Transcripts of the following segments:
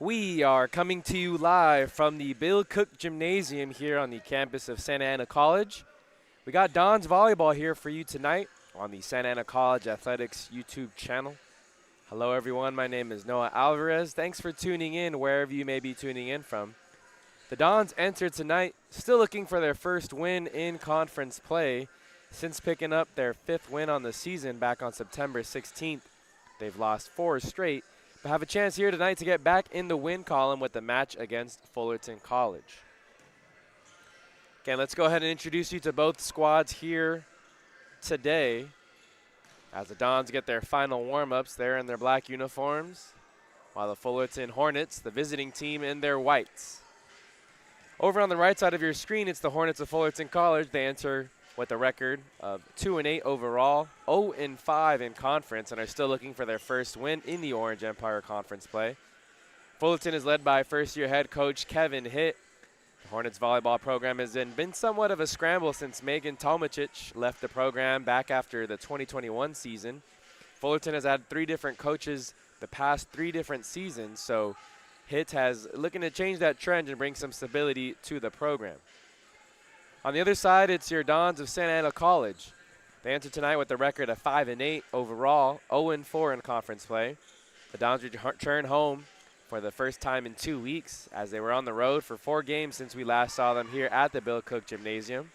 We are coming to you live from the Bill Cook Gymnasium here on the campus of Santa Ana College. We got Don's Volleyball here for you tonight on the Santa Ana College Athletics YouTube channel. Hello everyone, my name is Noah Alvarez. Thanks for tuning in wherever you may be tuning in from. The Dons entered tonight still looking for their first win in conference play since picking up their 5th win on the season back on September 16th. They've lost 4 straight, but have a chance here tonight to get back in the win column with the match against Fullerton College. Again, let's go ahead and introduce you to both squads here today as the Dons get their final warm-ups there in their black uniforms, while the Fullerton Hornets, the visiting team, in their whites. Over on the right side of your screen, it's the Hornets of Fullerton College. They enter with a record of 2-8 overall, 0-5 in conference, and are still looking for their first win in the Orange Empire Conference play. Fullerton is led by first-year head coach Kevin Hitt. The Hornets volleyball program has been somewhat of a scramble since Megan Tomacic left the program back after the 2021 season. Fullerton has had 3 different coaches the past 3 different seasons, so Hitt has looking to change that trend and bring some stability to the program. On the other side, it's your Dons of Santa Ana College. They enter tonight with a record of 5-8 overall, 0-4 in conference play. The Dons return home for the first time in 2 weeks as they were on the road for 4 games since we last saw them here at the Bill Cook Gymnasium.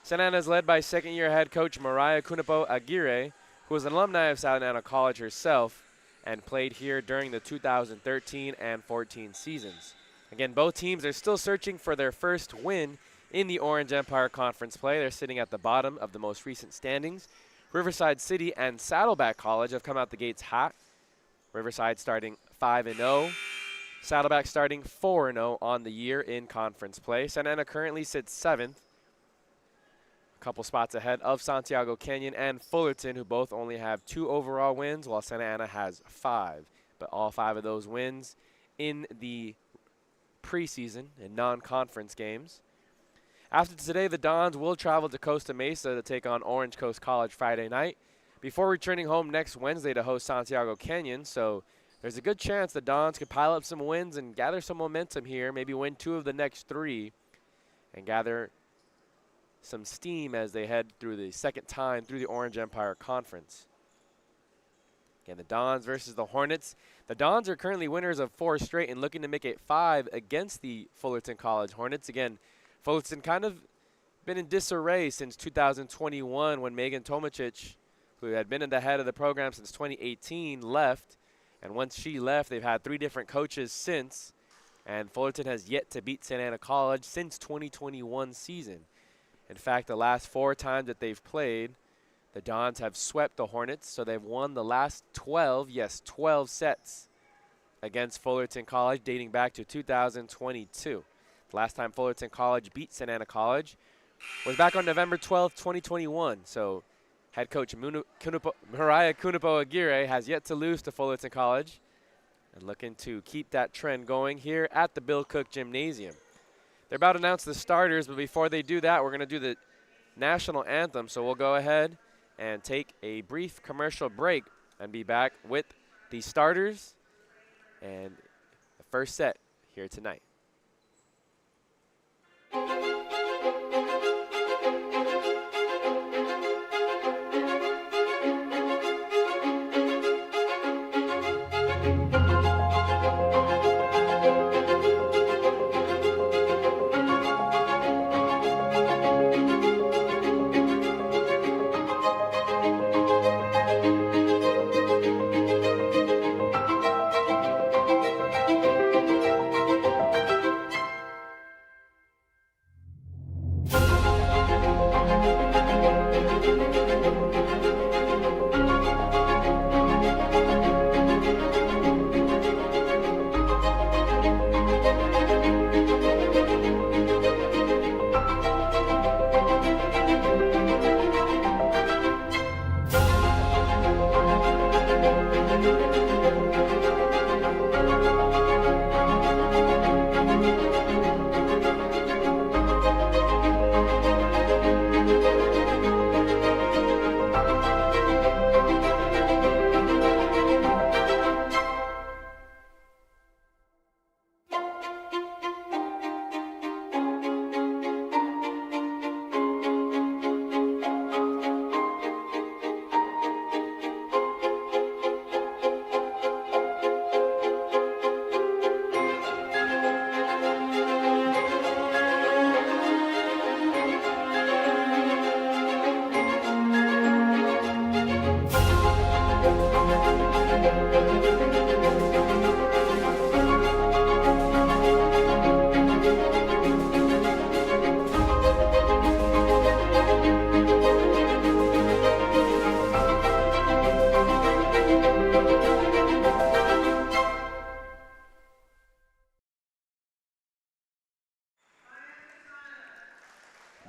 Santa Ana is led by second-year head coach Mariah Kunipo Aguirre, who is an alumni of Santa Ana College herself and played here during the 2013 and 14 seasons. Again, both teams are still searching for their first win in the Orange Empire Conference play. They're sitting at the bottom of the most recent standings. Riverside City and Saddleback College have come out the gates hot. Riverside starting 5-0. Saddleback starting 4-0 on the year in conference play. Santa Ana currently sits 7th, a couple spots ahead of Santiago Canyon and Fullerton, who both only have 2 overall wins, while Santa Ana has 5. But all 5 of those wins in the preseason and non-conference games. After today, the Dons will travel to Costa Mesa to take on Orange Coast College Friday night before returning home next Wednesday to host Santiago Canyon. So there's a good chance the Dons could pile up some wins and gather some momentum here, maybe win 2 of the next 3 and gather some steam as they head through the second time through the Orange Empire Conference. Again, the Dons versus the Hornets. The Dons are currently winners of 4 straight and looking to make it 5 against the Fullerton College Hornets. Again, Fullerton kind of been in disarray since 2021 when Megan Tomacic, who had been in the head of the program since 2018, left. And once she left, they've had 3 different coaches since. And Fullerton has yet to beat Santa Ana College since 2021 season. In fact, the last 4 times that they've played, the Dons have swept the Hornets. So they've won the last 12 sets against Fullerton College dating back to 2022. Last time Fullerton College beat Santa Ana College was back on November 12th, 2021. So head coach Mariah Kunipo Aguirre has yet to lose to Fullerton College and looking to keep that trend going here at the Bill Cook Gymnasium. They're about to announce the starters, but before they do that, we're going to do the national anthem. So we'll go ahead and take a brief commercial break and be back with the starters and the first set here tonight.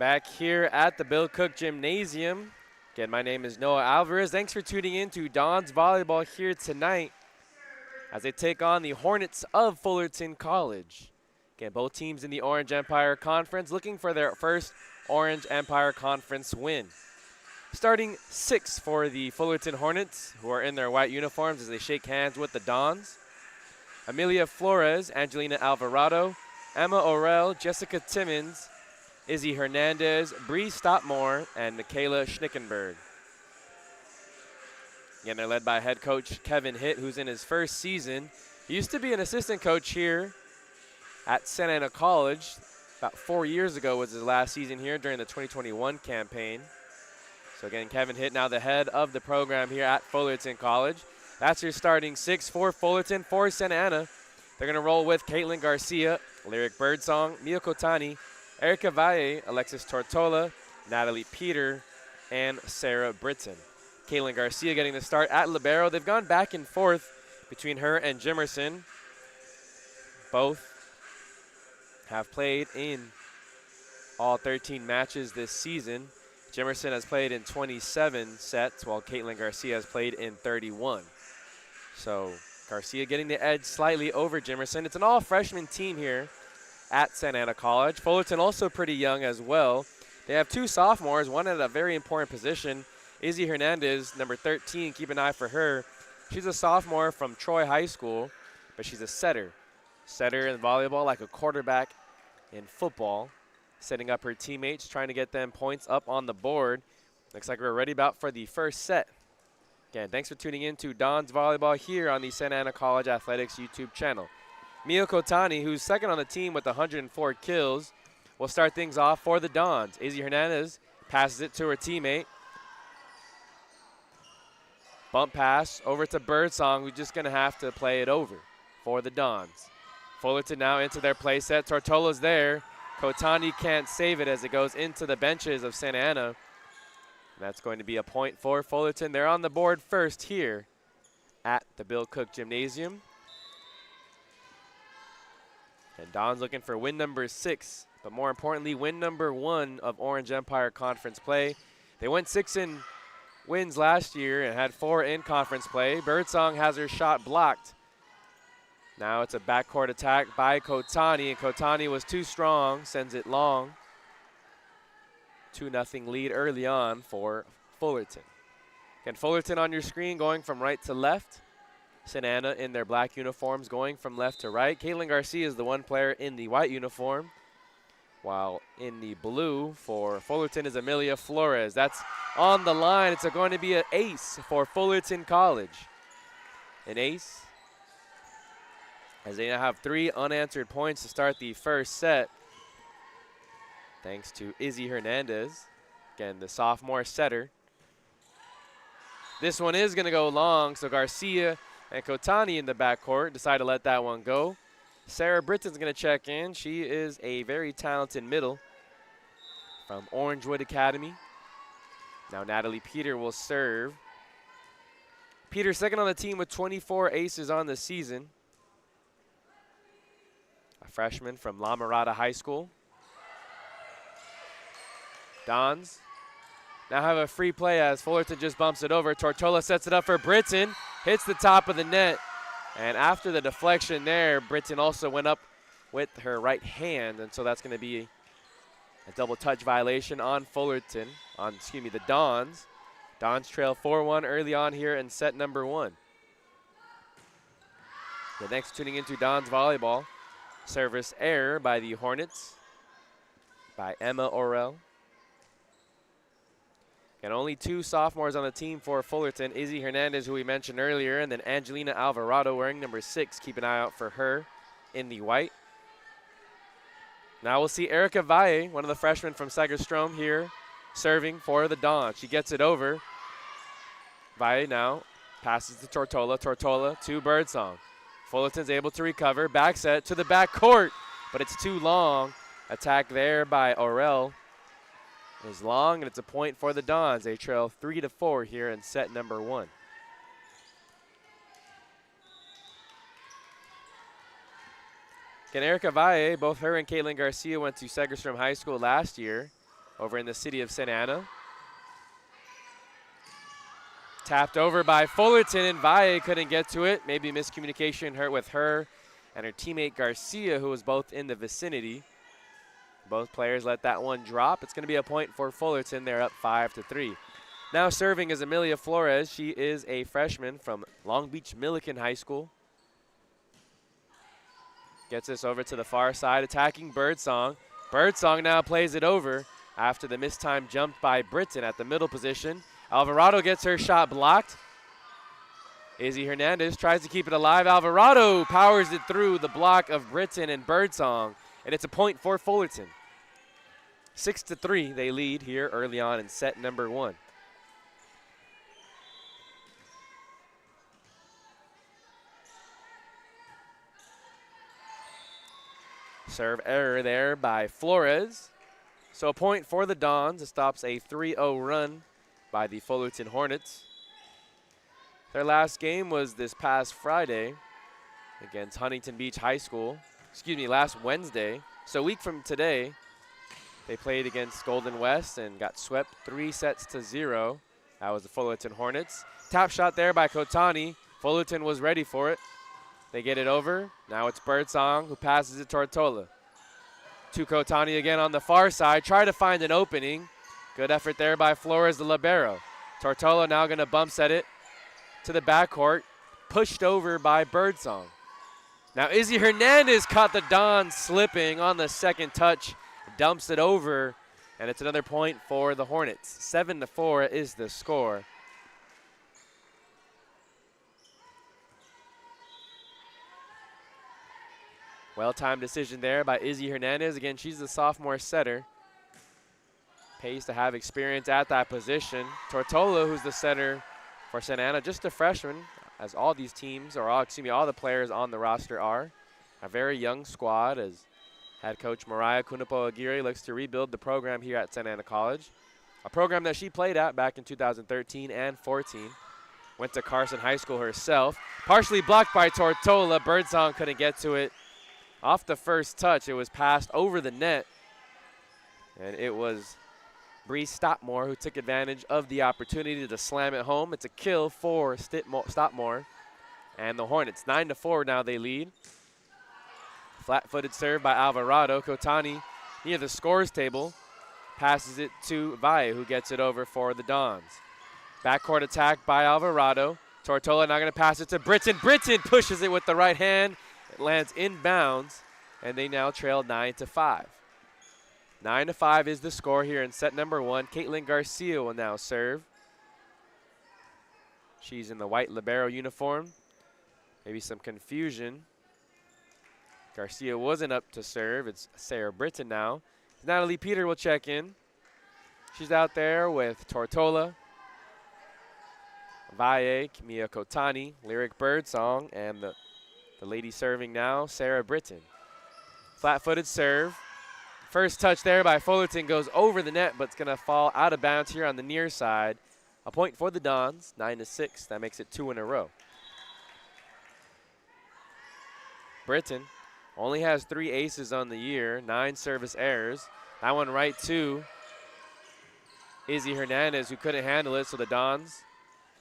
Back here at the Bill Cook Gymnasium. Again, my name is Noah Alvarez. Thanks for tuning in to Don's Volleyball here tonight as they take on the Hornets of Fullerton College. Again, both teams in the Orange Empire Conference looking for their first Orange Empire Conference win. Starting 6 for the Fullerton Hornets, who are in their white uniforms as they shake hands with the Dons. Amelia Flores, Angelina Alvarado, Emma Orell, Jessica Timmons, Izzy Hernandez, Bree Stopmore, and Michaela Schnickenberg. Again, they're led by head coach Kevin Hitt, who's in his first season. He used to be an assistant coach here at Santa Ana College. About 4 years ago was his last season here during the 2021 campaign. So again, Kevin Hitt now the head of the program here at Fullerton College. That's your starting 6 for Fullerton. For Santa Ana, they're going to roll with Caitlin Garcia, Lyric Birdsong, Mia Kotani, Erica Valle, Alexis Tortola, Natalie Peter, and Sarah Britton. Caitlin Garcia getting the start at libero. They've gone back and forth between her and Jimerson. Both have played in all 13 matches this season. Jimerson has played in 27 sets, while Caitlin Garcia has played in 31. So Garcia getting the edge slightly over Jimerson. It's an all-freshman team here at Santa Ana College. Fullerton also pretty young as well. They have 2 sophomores, one at a very important position. Izzy Hernandez, number 13, keep an eye for her. She's a sophomore from Troy High School, but she's a setter. Setter in volleyball like a quarterback in football. Setting up her teammates, trying to get them points up on the board. Looks like we're ready about for the first set. Again, thanks for tuning in to Don's Volleyball here on the Santa Ana College Athletics YouTube channel. Mia Kotani, who's second on the team with 104 kills, will start things off for the Dons. Izzy Hernandez passes it to her teammate. Bump pass over to Birdsong, who's just going to have to play it over for the Dons. Fullerton now into their play set. Tortola's there. Kotani can't save it as it goes into the benches of Santa Ana. And that's going to be a point for Fullerton. They're on the board first here at the Bill Cook Gymnasium. And Don's looking for win number 6, but more importantly, win number 1 of Orange Empire Conference play. They went 6 in wins last year and had 4 in conference play. Birdsong has her shot blocked. Now it's a backcourt attack by Kotani, and Kotani was too strong, sends it long. 2-0 lead early on for Fullerton. Again, Fullerton on your screen going from right to left. Santa Ana in their black uniforms going from left to right. Caitlin Garcia is the one player in the white uniform, while in the blue for Fullerton is Amelia Flores. That's on the line. It's going to be an ace for Fullerton College. An ace, as they now have 3 unanswered points to start the first set, thanks to Izzy Hernandez, again, the sophomore setter. This one is going to go long, so Garcia and Kotani in the backcourt decide to let that one go. Sarah Britton's going to check in. She is a very talented middle from Orangewood Academy. Now Natalie Peter will serve. Peter second on the team with 24 aces on the season. A freshman from La Mirada High School. Dons now have a free play as Fullerton just bumps it over. Tortola sets it up for Britton. Hits the top of the net. And after the deflection there, Britton also went up with her right hand. And so that's going to be a double touch violation on Fullerton, the Dons. Dons trail 4-1 early on here in set number 1. The next tuning into Dons Volleyball. Service error by the Hornets by Emma Orell. And only 2 sophomores on the team for Fullerton. Izzy Hernandez, who we mentioned earlier, and then Angelina Alvarado wearing number 6. Keep an eye out for her in the white. Now we'll see Erica Valle, one of the freshmen from Segerstrom here, serving for the Dons. She gets it over. Valle now passes to Tortola. Tortola to Birdsong. Fullerton's able to recover. Back set to the back court, but it's too long. Attack there by Orell is long, and it's a point for the Dons. They trail 3-4 here in set number 1. Again, Erica Valle, both her and Caitlin Garcia went to Segerstrom High School last year. over in the city of Santa Ana. Tapped over by Fullerton, and Valle couldn't get to it. Maybe miscommunication with her and her teammate Garcia, who was both in the vicinity. Both players let that one drop. It's going to be a point for Fullerton. They're up 5-3. Now serving is Amelia Flores. She is a freshman from Long Beach Millikan High School. Gets this over to the far side, attacking Birdsong. Birdsong now plays it over after the mistime jump by Britton at the middle position. Alvarado gets her shot blocked. Izzy Hernandez tries to keep it alive. Alvarado powers it through the block of Britton and Birdsong, and it's a point for Fullerton. 6-3 they lead here early on in set number 1. Serve error there by Flores. So a point for the Dons. It stops a 3-0 run by the Fullerton Hornets. Their last game was this past Friday against Huntington Beach High School. Excuse me, last Wednesday. So a week from today, they played against Golden West and got swept 3-0. That was the Fullerton Hornets. Tap shot there by Kotani. Fullerton was ready for it. They get it over. Now it's Birdsong who passes it to Tortola. To Kotani again on the far side. Try to find an opening. Good effort there by Flores, the libero. Tortola now going to bump set it to the backcourt. Pushed over by Birdsong. Now Izzy Hernandez caught the Dons slipping on the second touch. Dumps it over, and it's another point for the Hornets. 7-4 is the score. Well-timed decision there by Izzy Hernandez. Again, she's the sophomore setter. Pays to have experience at that position. Tortola, who's the setter for Santa Ana, just a freshman, as all these teams, or all the players on the roster are. A very young squad, as head coach Mariah Kunapo Aguirre looks to rebuild the program here at Santa Ana College. A program that she played at back in 2013 and 14. Went to Carson High School herself. Partially blocked by Tortola. Birdsong couldn't get to it. Off the first touch, it was passed over the net. And it was Bree Stopmore who took advantage of the opportunity to slam it home. It's a kill for Stopmore and the Hornets. 9-4 now they lead. Flat-footed serve by Alvarado. Kotani near the scores table. Passes it to Valle, who gets it over for the Dons. Backcourt attack by Alvarado. Tortola now going to pass it to Britton. Britton pushes it with the right hand. It lands inbounds, and they now trail 9-5. 9-5 is the score here in set number 1. Caitlin Garcia will now serve. She's in the white libero uniform. Maybe some confusion. Garcia wasn't up to serve. It's Sarah Britton now. Natalie Peter will check in. She's out there with Tortola, Valle, Mia Kotani, Lyric Birdsong, and the lady serving now, Sarah Britton. Flat-footed serve. First touch there by Fullerton goes over the net, but it's going to fall out of bounds here on the near side. A point for the Dons, 9-6. That makes it 2 in a row. Britton only has 3 aces on the year, 9 service errors. That one right to Izzy Hernandez, who couldn't handle it, so the Dons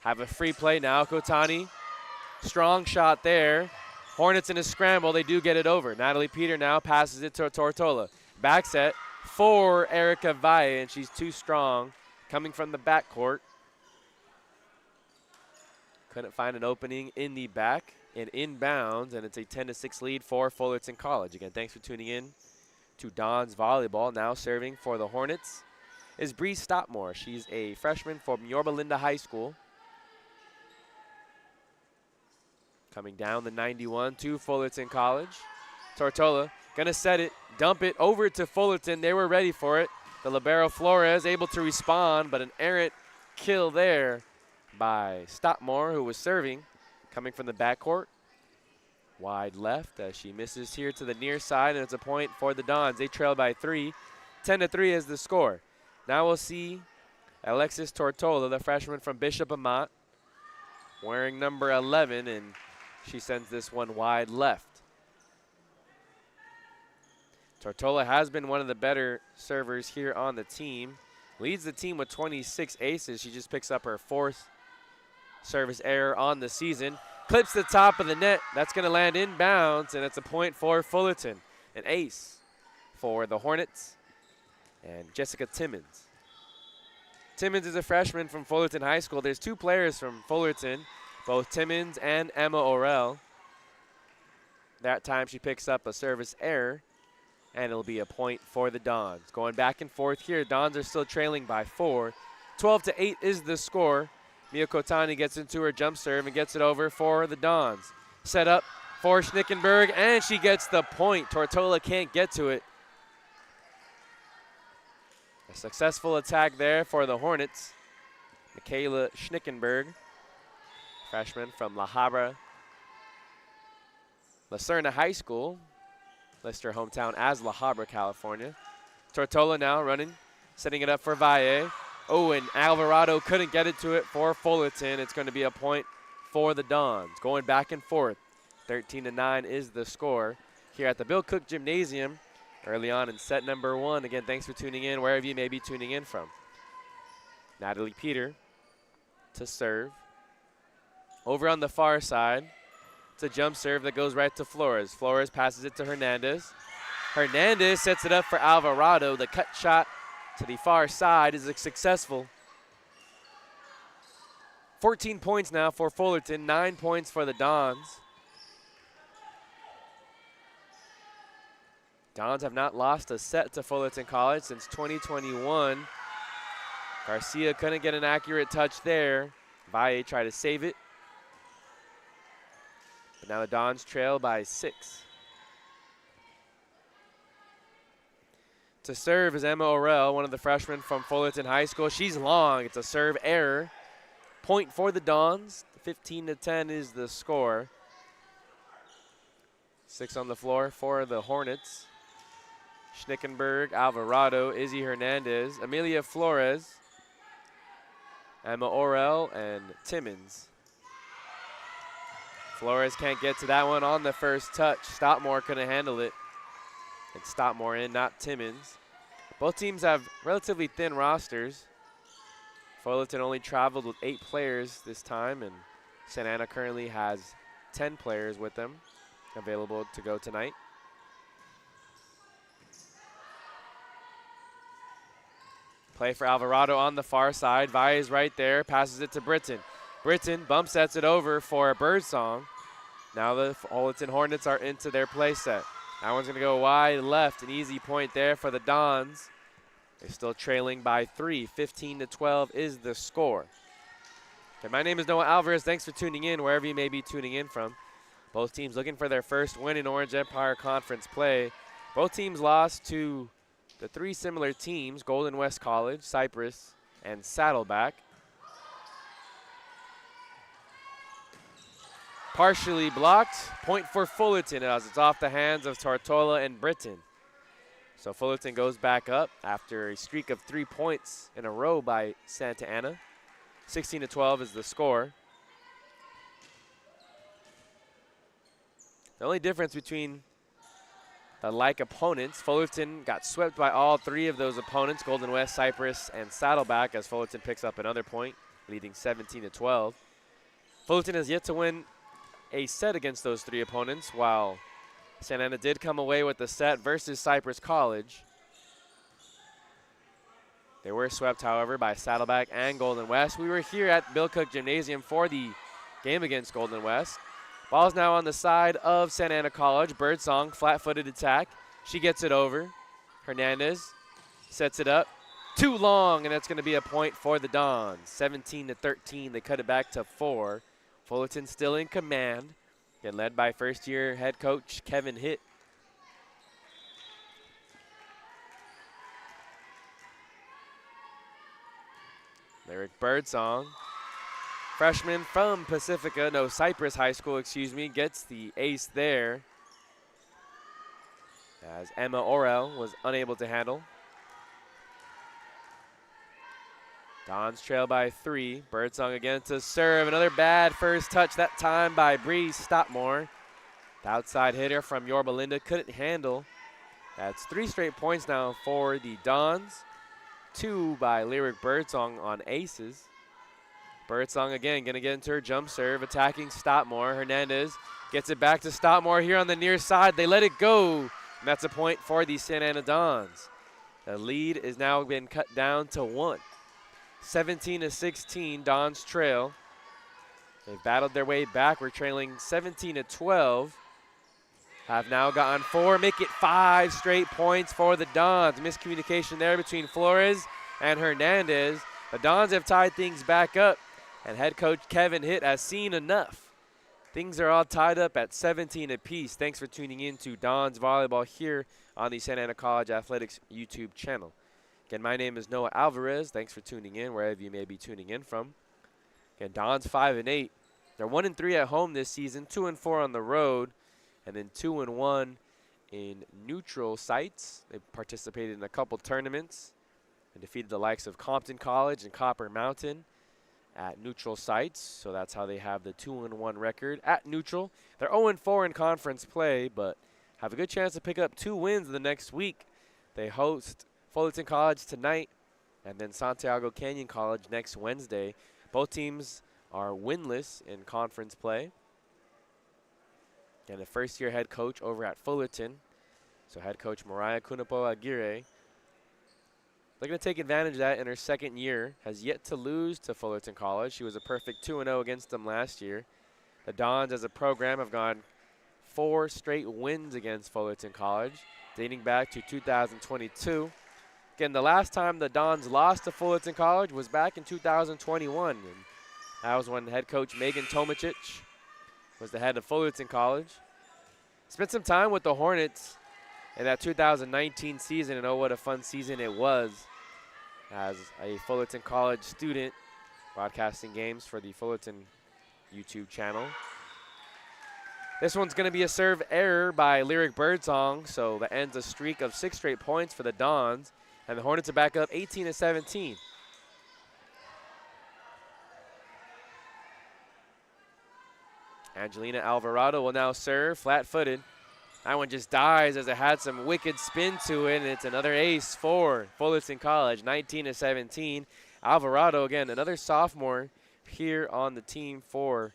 have a free play now. Kotani, strong shot there. Hornets in a scramble, they do get it over. Natalie Peter now passes it to Tortola. Back set for Erica Valle, and she's too strong coming from the backcourt. Couldn't find an opening in the back and inbounds, and it's a 10-6 lead for Fullerton College. Again, thanks for tuning in to Dons Volleyball. Now serving for the Hornets is Bree Stopmore. She's a freshman from Yorba Linda High School. Coming down the 91 to Fullerton College. Tortola gonna set it, dump it over to Fullerton. They were ready for it. The libero Flores able to respond, but an errant kill there by Stopmore, who was serving, coming from the backcourt. Wide left as she misses here to the near side, and it's a point for the Dons. They trail by 3. 10-3 is the score. Now we'll see Alexis Tortola, the freshman from Bishop Amat, wearing number 11, and she sends this one wide left. Tortola has been one of the better servers here on the team. Leads the team with 26 aces. She just picks up her 4th service error on the season. Clips the top of the net. That's going to land inbounds, and it's a point for Fullerton. An ace for the Hornets and Jessica Timmons. Timmons is a freshman from Fullerton High School. There's 2 players from Fullerton, both Timmons and Emma Orell. That time she picks up a service error, and it'll be a point for the Dons. Going back and forth here, Dons are still trailing by 4. 12-8 is the score. Mia Kotani gets into her jump serve and gets it over for the Dons. Set up for Schnickenberg, and she gets the point. Tortola can't get to it. A successful attack there for the Hornets. Michaela Schnickenberg, freshman from La Habra, La Serna High School. List her hometown as La Habra, California. Tortola now running, setting it up for Valle. Oh, and Alvarado couldn't get it to it for Fullerton. It's going to be a point for the Dons. Going back and forth. 13-9 is the score here at the Bill Cook Gymnasium early on in set number 1. Again, thanks for tuning in wherever you may be tuning in from. Natalie Peter to serve. Over on the far side, it's a jump serve that goes right to Flores. Flores passes it to Hernandez. Hernandez sets it up for Alvarado. The cut shot to the far side is successful. 14 points now for Fullerton, 9 points for the Dons. Dons have not lost a set to Fullerton College since 2021. Garcia couldn't get an accurate touch there. Valle tried to save it. But now the Dons trail by 6. To serve is Emma Orell, one of the freshmen from Fullerton High School. She's long. It's a serve error. Point for the Dons. 15-10 is the score. 6 on the floor for the Hornets. Schnickenberg, Alvarado, Izzy Hernandez, Amelia Flores, Emma Orell, and Timmons. Flores can't get to that one on the first touch. Stoutmore couldn't handle it. And Stoutmore in, not Timmons. Both teams have relatively thin rosters. Fullerton only traveled with 8 players this time, and Santa Ana currently has 10 players with them available to go tonight. Play for Alvarado on the far side. Valle is right there, passes it to Britton. Britton bump sets it over for a Birdsong. Now the Fullerton Hornets are into their play set. That one's going to go wide left. An easy point there for the Dons. They're still trailing by 3. 15-12 is the score. Okay, my name is Noah Alvarez. Thanks for tuning in wherever you may be tuning in from. Both teams looking for their first win in Orange Empire Conference play. Both teams lost to the 3 similar teams, Golden West College, Cypress, and Saddleback. Partially blocked. Point for Fullerton as it's off the hands of Tortola and Britton. So Fullerton goes back up after a streak of 3 points in a row by Santa Ana. 16-12 is the score. The only difference between the like opponents, Fullerton got swept by all 3 of those opponents, Golden West, Cypress, and Saddleback, as Fullerton picks up another point, leading 17-12. Fullerton has yet to win a set against those 3 opponents, while Santa Ana did come away with the set versus Cypress College. They were swept, however, by Saddleback and Golden West. We were here at Bill Cook Gymnasium for the game against Golden West. Ball's now on the side of Santa Ana College. Birdsong, flat-footed attack. She gets it over. Hernandez sets it up. Too long, and that's going to be a point for the Dons. 17-13, they cut it back to 4. Fullerton still in command, and led by first-year head coach Kevin Hitt. Lyric Birdsong, freshman from Cypress High School, excuse me, gets the ace there, as Emma Orell was unable to handle. Dons trail by 3. Birdsong again to serve. Another bad first touch, that time by Bree Stoutmore. The outside hitter from Yorba Linda couldn't handle That's 3 straight points now for the Dons. 2 by Lyric Birdsong on aces. Birdsong again going to get into her jump serve, attacking Stottmore. Hernandez gets it back to Stottmore here on the near side. They let it go, and that's a point for the Santa Ana Dons. The lead is now been cut down to 1. 17-16, Dons trail. They've battled their way back. We're trailing 17-12. Have now gotten 4, make it 5 straight points for the Dons. Miscommunication there between Flores and Hernandez. The Dons have tied things back up, and head coach Kevin Hitt has seen enough. Things are all tied up at 17 apiece. Thanks for tuning in to Dons Volleyball here on the Santa Ana College Athletics YouTube channel. Again, my name is Noah Alvarez. Thanks for tuning in wherever you may be tuning in from. Again, Dons 5-8. They're 1-3 at home this season, 2-4 on the road, and then 2-1 in neutral sites. They participated in a couple tournaments and defeated the likes of Compton College and Copper Mountain at neutral sites. So that's how they have the 2-1 record at neutral. They're 0-4 in conference play, but have a good chance to pick up 2 wins the next week. They host Fullerton College tonight and then Santiago Canyon College next Wednesday. Both teams are winless in conference play. And the first-year head coach over at Fullerton, so head coach Mariah Cunapo Aguirre, they're going to take advantage of that in her second year. Has yet to lose to Fullerton College. She was a perfect 2-0 against them last year. The Dons as a program have gone 4 straight wins against Fullerton College, dating back to 2022. Again, the last time the Dons lost to Fullerton College was back in 2021. And that was when head coach Megan Tomacic was the head of Fullerton College. Spent some time with the Hornets in that 2019 season, and oh, what a fun season it was as a Fullerton College student broadcasting games for the Fullerton YouTube channel. This one's going to be a serve error by Lyric Birdsong, so that ends a streak of 6 straight points for the Dons, and the Hornets are back up 18-17. Angelina Alvarado will now serve, flat-footed. That one just dies as it had some wicked spin to it, and it's another ace for Fullerton College, 19-17. Alvarado, again, another sophomore here on the team for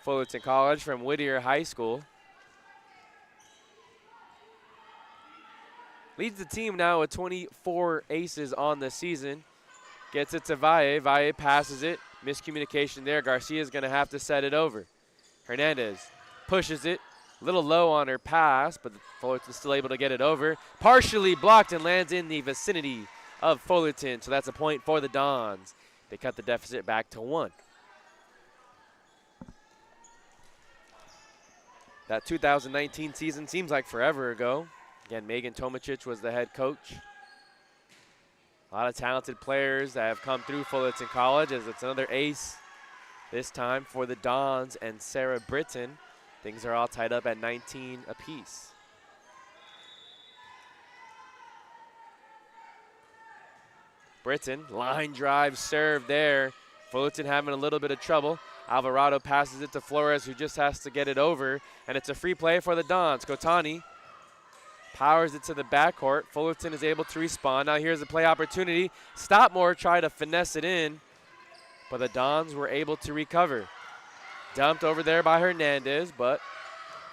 Fullerton College from Whittier High School. Leads the team now with 24 aces on the season. Gets it to Valle. Valle passes it. Miscommunication there. Garcia's going to have to set it over. Hernandez pushes it. A little low on her pass, but Fullerton's still able to get it over. Partially blocked and lands in the vicinity of Fullerton. So that's a point for the Dons. They cut the deficit back to 1. That 2019 season seems like forever ago. Again, Megan Tomacic was the head coach. A lot of talented players that have come through Fullerton College, as it's another ace this time for the Dons and Sarah Britton. Things are all tied up at 19 apiece. Britton, line drive serve there. Fullerton having a little bit of trouble. Alvarado passes it to Flores, who just has to get it over, and it's a free play for the Dons. Kotani powers it to the backcourt. Fullerton is able to respond. Now here's a play opportunity. Stottmore tried to finesse it in, but the Dons were able to recover. Dumped over there by Hernandez, but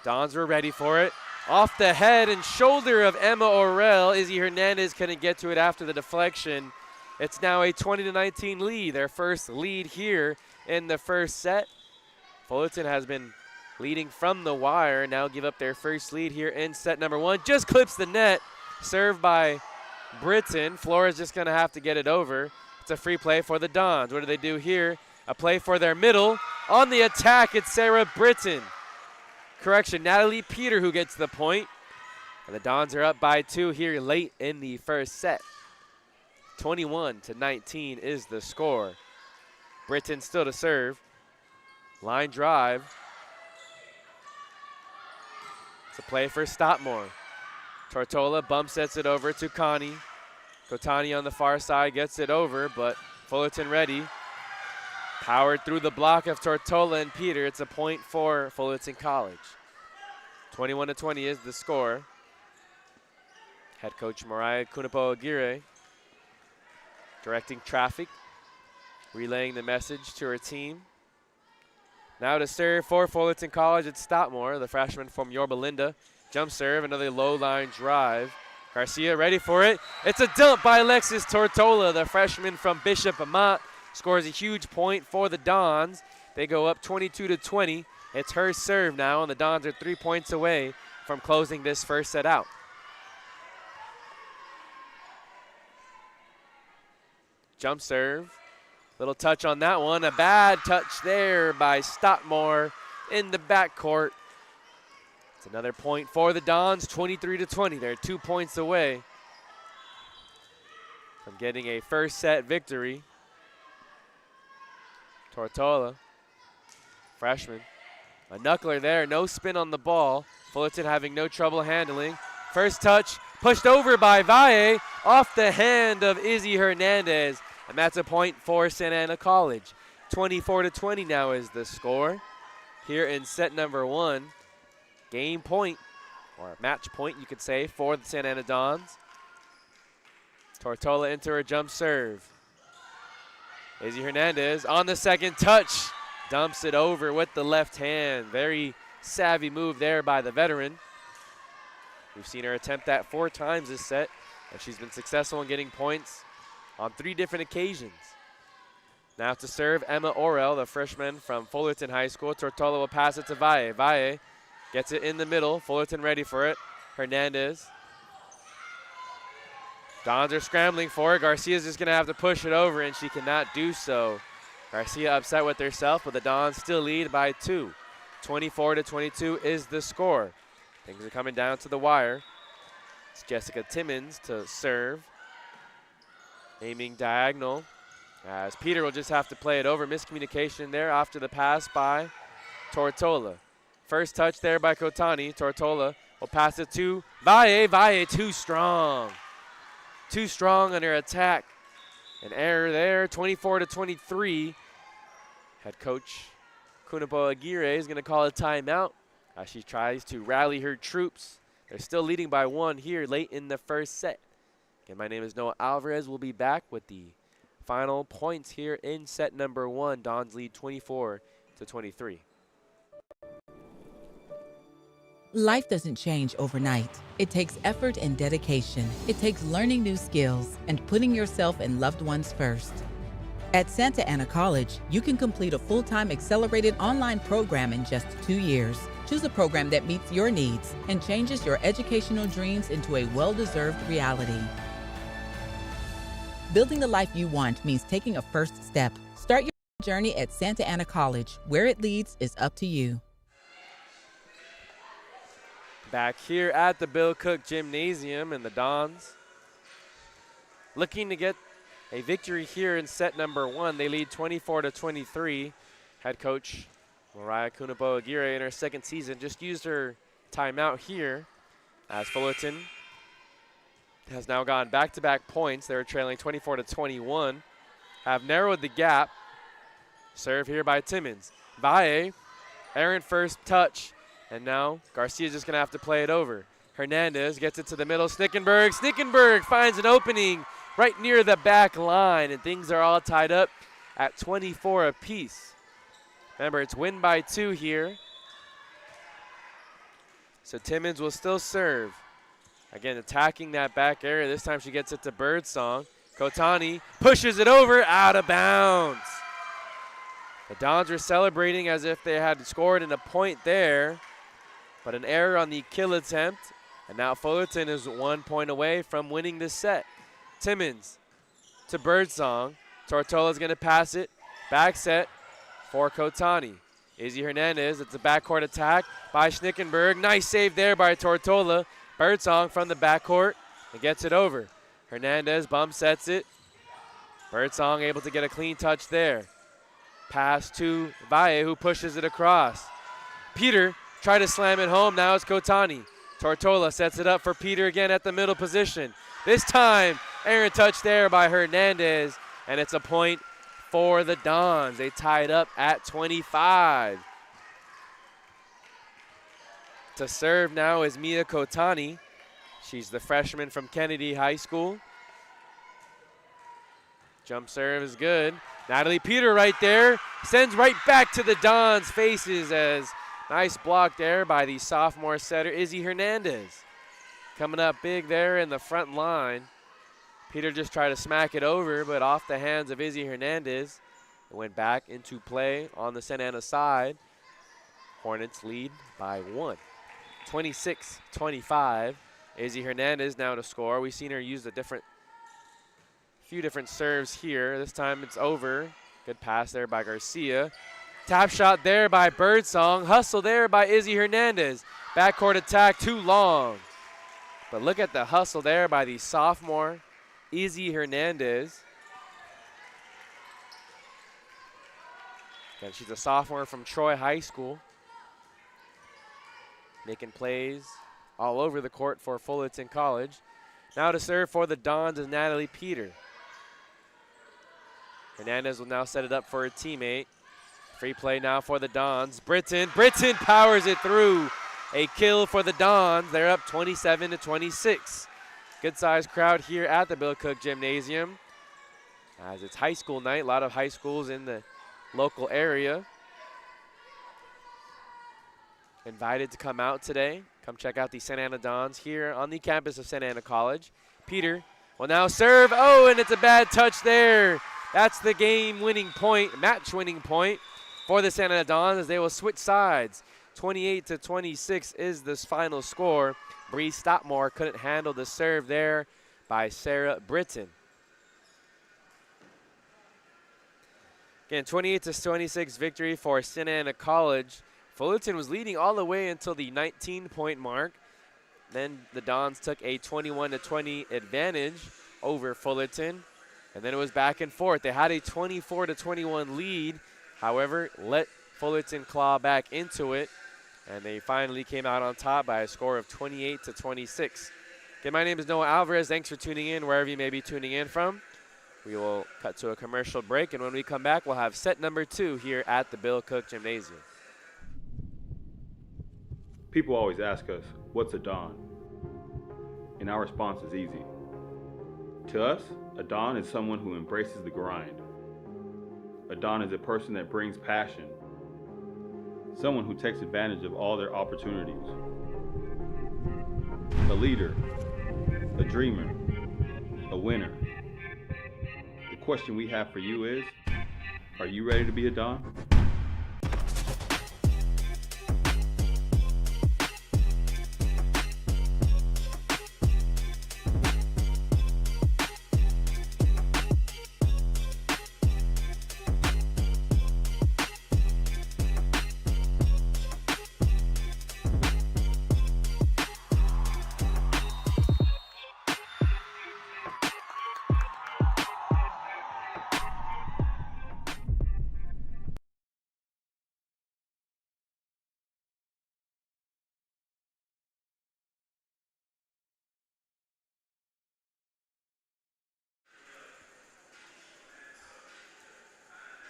Dons were ready for it. Off the head and shoulder of Emma Orell. Izzy Hernandez couldn't get to it after the deflection. It's now a 20-19 lead, their first lead here in the first set. Fullerton has been leading from the wire, now give up their first lead here in set number 1. Just clips the net, served by Britton. Flores just gonna have to get it over. It's a free play for the Dons. What do they do here? A play for their middle. On the attack, it's Sarah Britton. Correction, Natalie Peter who gets the point. And the Dons are up by 2 here late in the first set. 21-19 is the score. Britton still to serve. Line drive. It's a play for Stottmore. Tortola bump sets it over to Connie. Kotani on the far side gets it over, but Fullerton ready. Powered through the block of Tortola and Peter. It's a point for Fullerton College. 21-20 is the score. Head coach Mariah Kunipo-Aguirre directing traffic, relaying the message to her team. Now to serve for Fullerton College, it's Stoutmore, the freshman from Yorba Linda. Jump serve, another low line drive. Garcia ready for it. It's a dump by Alexis Tortola, the freshman from Bishop Amat. Scores a huge point for the Dons. They go up 22-20. It's her serve now, and the Dons are 3 points away from closing this first set out. Jump serve. Little touch on that one. A bad touch there by Stoutmore in the backcourt. It's another point for the Dons, 23-20. They're 2 points away from getting a first set victory. Tortola, freshman. A knuckler there, no spin on the ball. Fullerton having no trouble handling. First touch, pushed over by Valle, off the hand of Izzy Hernandez. And that's a point for Santa Ana College. 24-20 now is the score here in set number 1. Game point, or match point you could say, for the Santa Ana Dons. Tortola into her jump serve. Izzy Hernandez on the second touch. Dumps it over with the left hand. Very savvy move there by the veteran. We've seen her attempt that 4 times this set, and she's been successful in getting points on 3 different occasions. Now to serve, Emma Orel, the freshman from Fullerton High School. Tortola will pass it to Valle. Valle gets it in the middle. Fullerton ready for it. Hernandez. Dons are scrambling for it. Garcia's just going to have to push it over, and she cannot do so. Garcia upset with herself, but the Dons still lead by 2. 24-22 is the score. Things are coming down to the wire. It's Jessica Timmons to serve. Aiming diagonal, as Peter will just have to play it over. Miscommunication there after the pass by Tortola. First touch there by Kotani. Tortola will pass it to Valle. Valle too strong. Too strong on her attack. An error there, 24-23. Head coach Kunipo-Aguirre is going to call a timeout as she tries to rally her troops. They're still leading by 1 here late in the first set. Again, my name is Noah Alvarez. We'll be back with the final points here in set number 1. Dons lead 24-23. Life doesn't change overnight. It takes effort and dedication. It takes learning new skills and putting yourself and loved ones first. At Santa Ana College, you can complete a full-time accelerated online program in just 2 years. Choose a program that meets your needs and changes your educational dreams into a well-deserved reality. Building the life you want means taking a first step. Start your journey at Santa Ana College. Where it leads is up to you. Back here at the Bill Cook Gymnasium, and the Dons looking to get a victory here in set number 1. They lead 24-23. Head coach Mariah Kunipo-Aguirre in her second season just used her timeout here as Fullerton has now gone back-to-back points. They were trailing 24-21, have narrowed the gap. Serve here by Timmons. Valle, errant first touch, and now Garcia's just going to have to play it over. Hernandez gets it to the middle. Snickenberg finds an opening right near the back line, and things are all tied up at 24 apiece. Remember, it's win by 2 here. So Timmons will still serve. Again, attacking that back area. This time she gets it to Birdsong. Kotani pushes it over, out of bounds. The Dons are celebrating as if they had scored in a point there, but an error on the kill attempt. And now Fullerton is 1 point away from winning this set. Timmons to Birdsong. Tortola's going to pass it. Back set for Kotani. Izzy Hernandez, it's a backcourt attack by Snickenberg. Nice save there by Tortola. Birdsong from the backcourt and gets it over. Hernandez bump sets it. Birdsong able to get a clean touch there. Pass to Valle, who pushes it across. Peter tried to slam it home. Now it's Kotani. Tortola sets it up for Peter again at the middle position. This time, errant touch there by Hernandez, and it's a point for the Dons. They tie it up at 25. To serve now is Mia Kotani. She's the freshman from Kennedy High School. Jump serve is good. Natalie Peter right there. Sends right back to the Dons' faces as nice block there by the sophomore setter, Izzy Hernandez. Coming up big there in the front line. Peter just tried to smack it over, but off the hands of Izzy Hernandez. It went back into play on the Santa Ana side. Hornets lead by 1. 26-25. Izzy Hernandez now to score. We've seen her use a few different serves here. This time it's over. Good pass there by Garcia. Tap shot there by Birdsong. Hustle there by Izzy Hernandez. Backcourt attack too long. But look at the hustle there by the sophomore, Izzy Hernandez. Again, she's a sophomore from Troy High School. Making plays all over the court for Fullerton College. Now to serve for the Dons is Natalie Peter. Hernandez will now set it up for her teammate. Free play now for the Dons. Britton powers it through. A kill for the Dons. They're up 27-26. Good sized crowd here at the Bill Cook Gymnasium. As it's high school night, a lot of high schools in the local area invited to come out today. Come check out the Santa Ana Dons here on the campus of Santa Ana College. Peter will now serve. Oh, and it's a bad touch there. That's the game-winning point, match-winning point for the Santa Ana Dons as they will switch sides. 28-26 is this final score. Bree Stopmore couldn't handle the serve there by Sarah Britton. Again, 28-26 victory for Santa Ana College. Fullerton was leading all the way until the 19-point mark. Then the Dons took a 21-20 advantage over Fullerton. And then it was back and forth. They had a 24-21 lead. However, let Fullerton claw back into it. And they finally came out on top by a score of 28-26. Okay, my name is Noah Alvarez. Thanks for tuning in wherever you may be tuning in from. We will cut to a commercial break. And when we come back, we'll have set number 2 here at the Bill Cook Gymnasium. People always ask us, what's a Don? And our response is easy. To us, a Don is someone who embraces the grind. A Don is a person that brings passion. Someone who takes advantage of all their opportunities. A leader, a dreamer, a winner. The question we have for you is, are you ready to be a Don?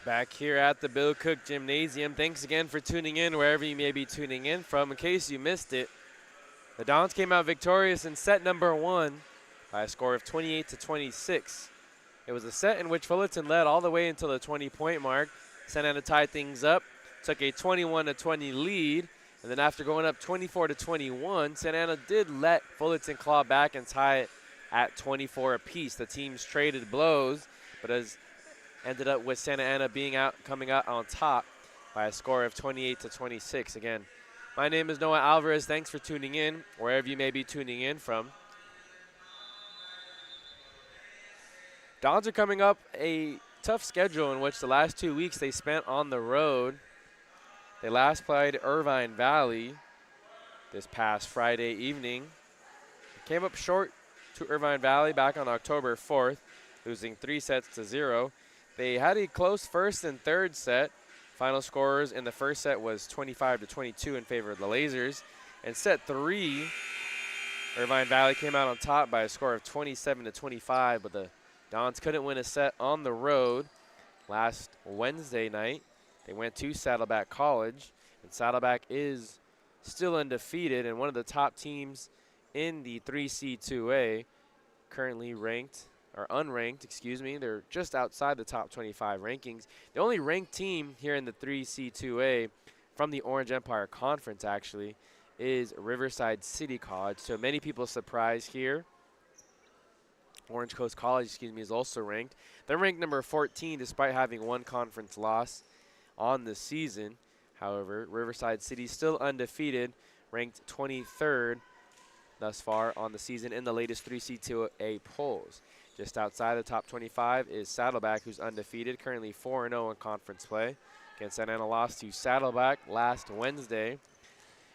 Back here at the Bill Cook Gymnasium. Thanks again for tuning in wherever you may be tuning in from. In case you missed it, the Dons came out victorious in set number 1 by a score of 28-26. It was a set in which Fullerton led all the way until the 20-point mark. Santa Ana tied things up, took a 21-20 lead, and then after going up 24-21, Santa Ana did let Fullerton claw back and tie it at 24 apiece. The teams traded blows, but as ended up with Santa Ana coming out on top by a score of 28-26. Again, my name is Noah Alvarez. Thanks for tuning in, wherever you may be tuning in from. Dons are coming up a tough schedule in which the last 2 weeks they spent on the road. They last played Irvine Valley this past Friday evening. Came up short to Irvine Valley back on October 4th, losing 3-0. They had a close first and third set. Final scores in the first set was 25-22 in favor of the Lasers. In set 3, Irvine Valley came out on top by a score of 27-25, but the Dons couldn't win a set on the road. Last Wednesday night, they went to Saddleback College, and Saddleback is still undefeated and one of the top teams in the 3C2A, currently ranked, or unranked, excuse me. They're just outside the top 25 rankings. The only ranked team here in the 3C2A from the Orange Empire Conference, actually, is Riverside City College. So many people surprised here. Orange Coast College, excuse me, is also ranked. They're ranked number 14 despite having one conference loss on the season. However, Riverside City still undefeated, ranked 23rd thus far on the season in the latest 3C2A polls. Just outside the top 25 is Saddleback, who's undefeated, currently 4-0 in conference play. Again, Santa Ana lost to Saddleback last Wednesday.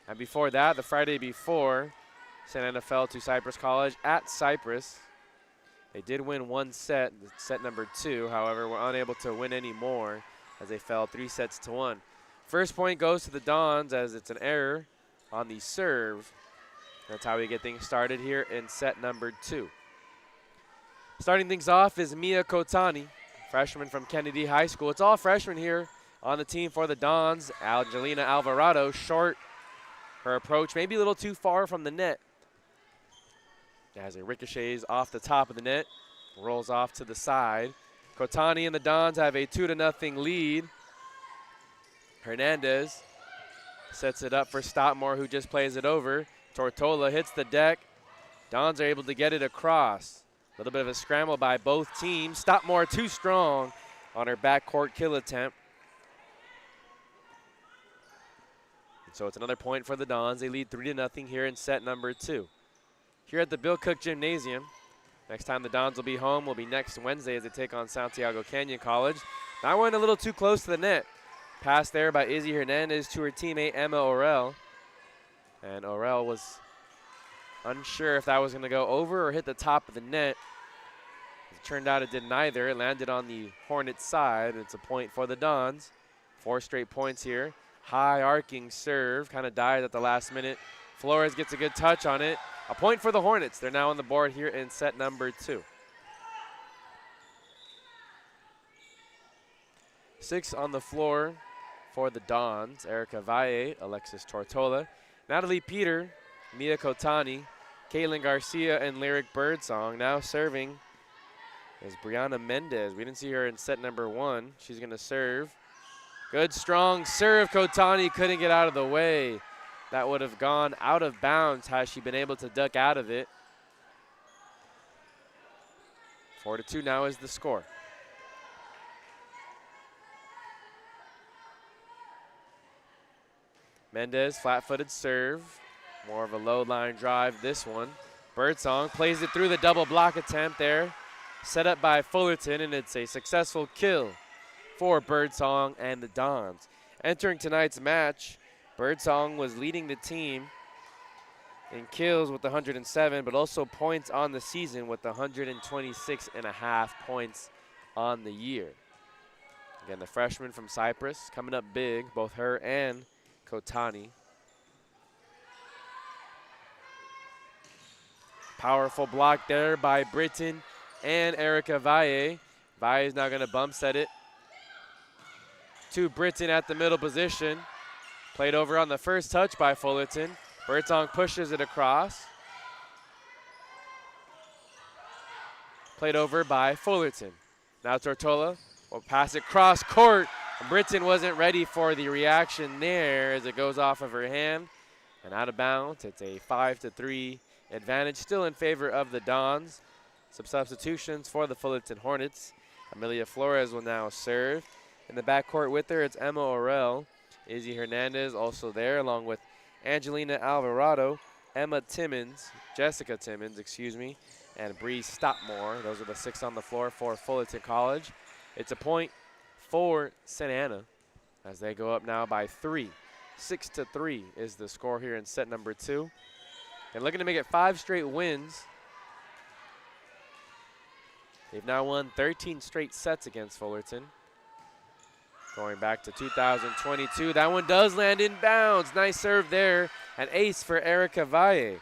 And before that, the Friday before, Santa Ana fell to Cypress College at Cypress. They did win one set, set number 2, however, were unable to win any more as they fell 3-1. First point goes to the Dons as it's an error on the serve. That's how we get things started here in set number 2. Starting things off is Mia Kotani, freshman from Kennedy High School. It's all freshmen here on the team for the Dons. Angelina Alvarado, short. Her approach maybe a little too far from the net. As it ricochets off the top of the net, rolls off to the side. Kotani and the Dons have a 2-0 lead. Hernandez sets it up for Stockmore, who just plays it over. Tortola hits the deck. Dons are able to get it across. A little bit of a scramble by both teams. Stockmore too strong on her backcourt kill attempt. And so it's another point for the Dons. They lead 3-0 here in set number 2. Here at the Bill Cook Gymnasium. Next time the Dons will be home will be next Wednesday as they take on Santiago Canyon College. That went a little too close to the net. Pass there by Izzy Hernandez to her teammate Emma Orell. And Orell was unsure if that was going to go over or hit the top of the net. As it turned out it did neither. It landed on the Hornets side. It's a point for the Dons. 4 straight points here. High arcing serve. Kind of died at the last minute. Flores gets a good touch on it. A point for the Hornets. They're now on the board here in set number 2. 6 on the floor for the Dons. Erica Valle, Alexis Tortola, Natalie Peter, Mia Kotani, Caitlin Garcia, and Lyric Birdsong. Now serving is Brianna Mendez. We didn't see her in set number 1. She's going to serve. Good, strong serve. Kotani couldn't get out of the way. That would have gone out of bounds had she been able to duck out of it. 4-2 now is the score. Mendez, flat-footed serve. More of a low line drive this one. Birdsong plays it through the double block attempt there. Set up by Fullerton, and it's a successful kill for Birdsong and the Dons. Entering tonight's match, Birdsong was leading the team in kills with 107, but also points on the season with 126.5 points on the year. Again, the freshman from Cypress coming up big, both her and Kotani. Powerful block there by Britton and Erica Valle. Valle is now going to bump set it to Britton at the middle position. Played over on the first touch by Fullerton. Birdsong pushes it across. Played over by Fullerton. Now Tortola will pass it cross court. Britton wasn't ready for the reaction there as it goes off of her hand and out of bounds. It's a 5-3 advantage, still in favor of the Dons. Some substitutions for the Fullerton Hornets. Amelia Flores will now serve. In the backcourt with her, it's Emma Orell. Izzy Hernandez also there, along with Angelina Alvarado, Emma Timmons, Jessica Timmons, and Bree Stockmore. Those are the 6 on the floor for Fullerton College. It's a point for Santa Ana as they go up now by 3. 6-3 is the score here in set number 2. And looking to make it 5 straight wins. They've now won 13 straight sets against Fullerton. Going back to 2022. That one does land in bounds. Nice serve there. An ace for Erica Valle.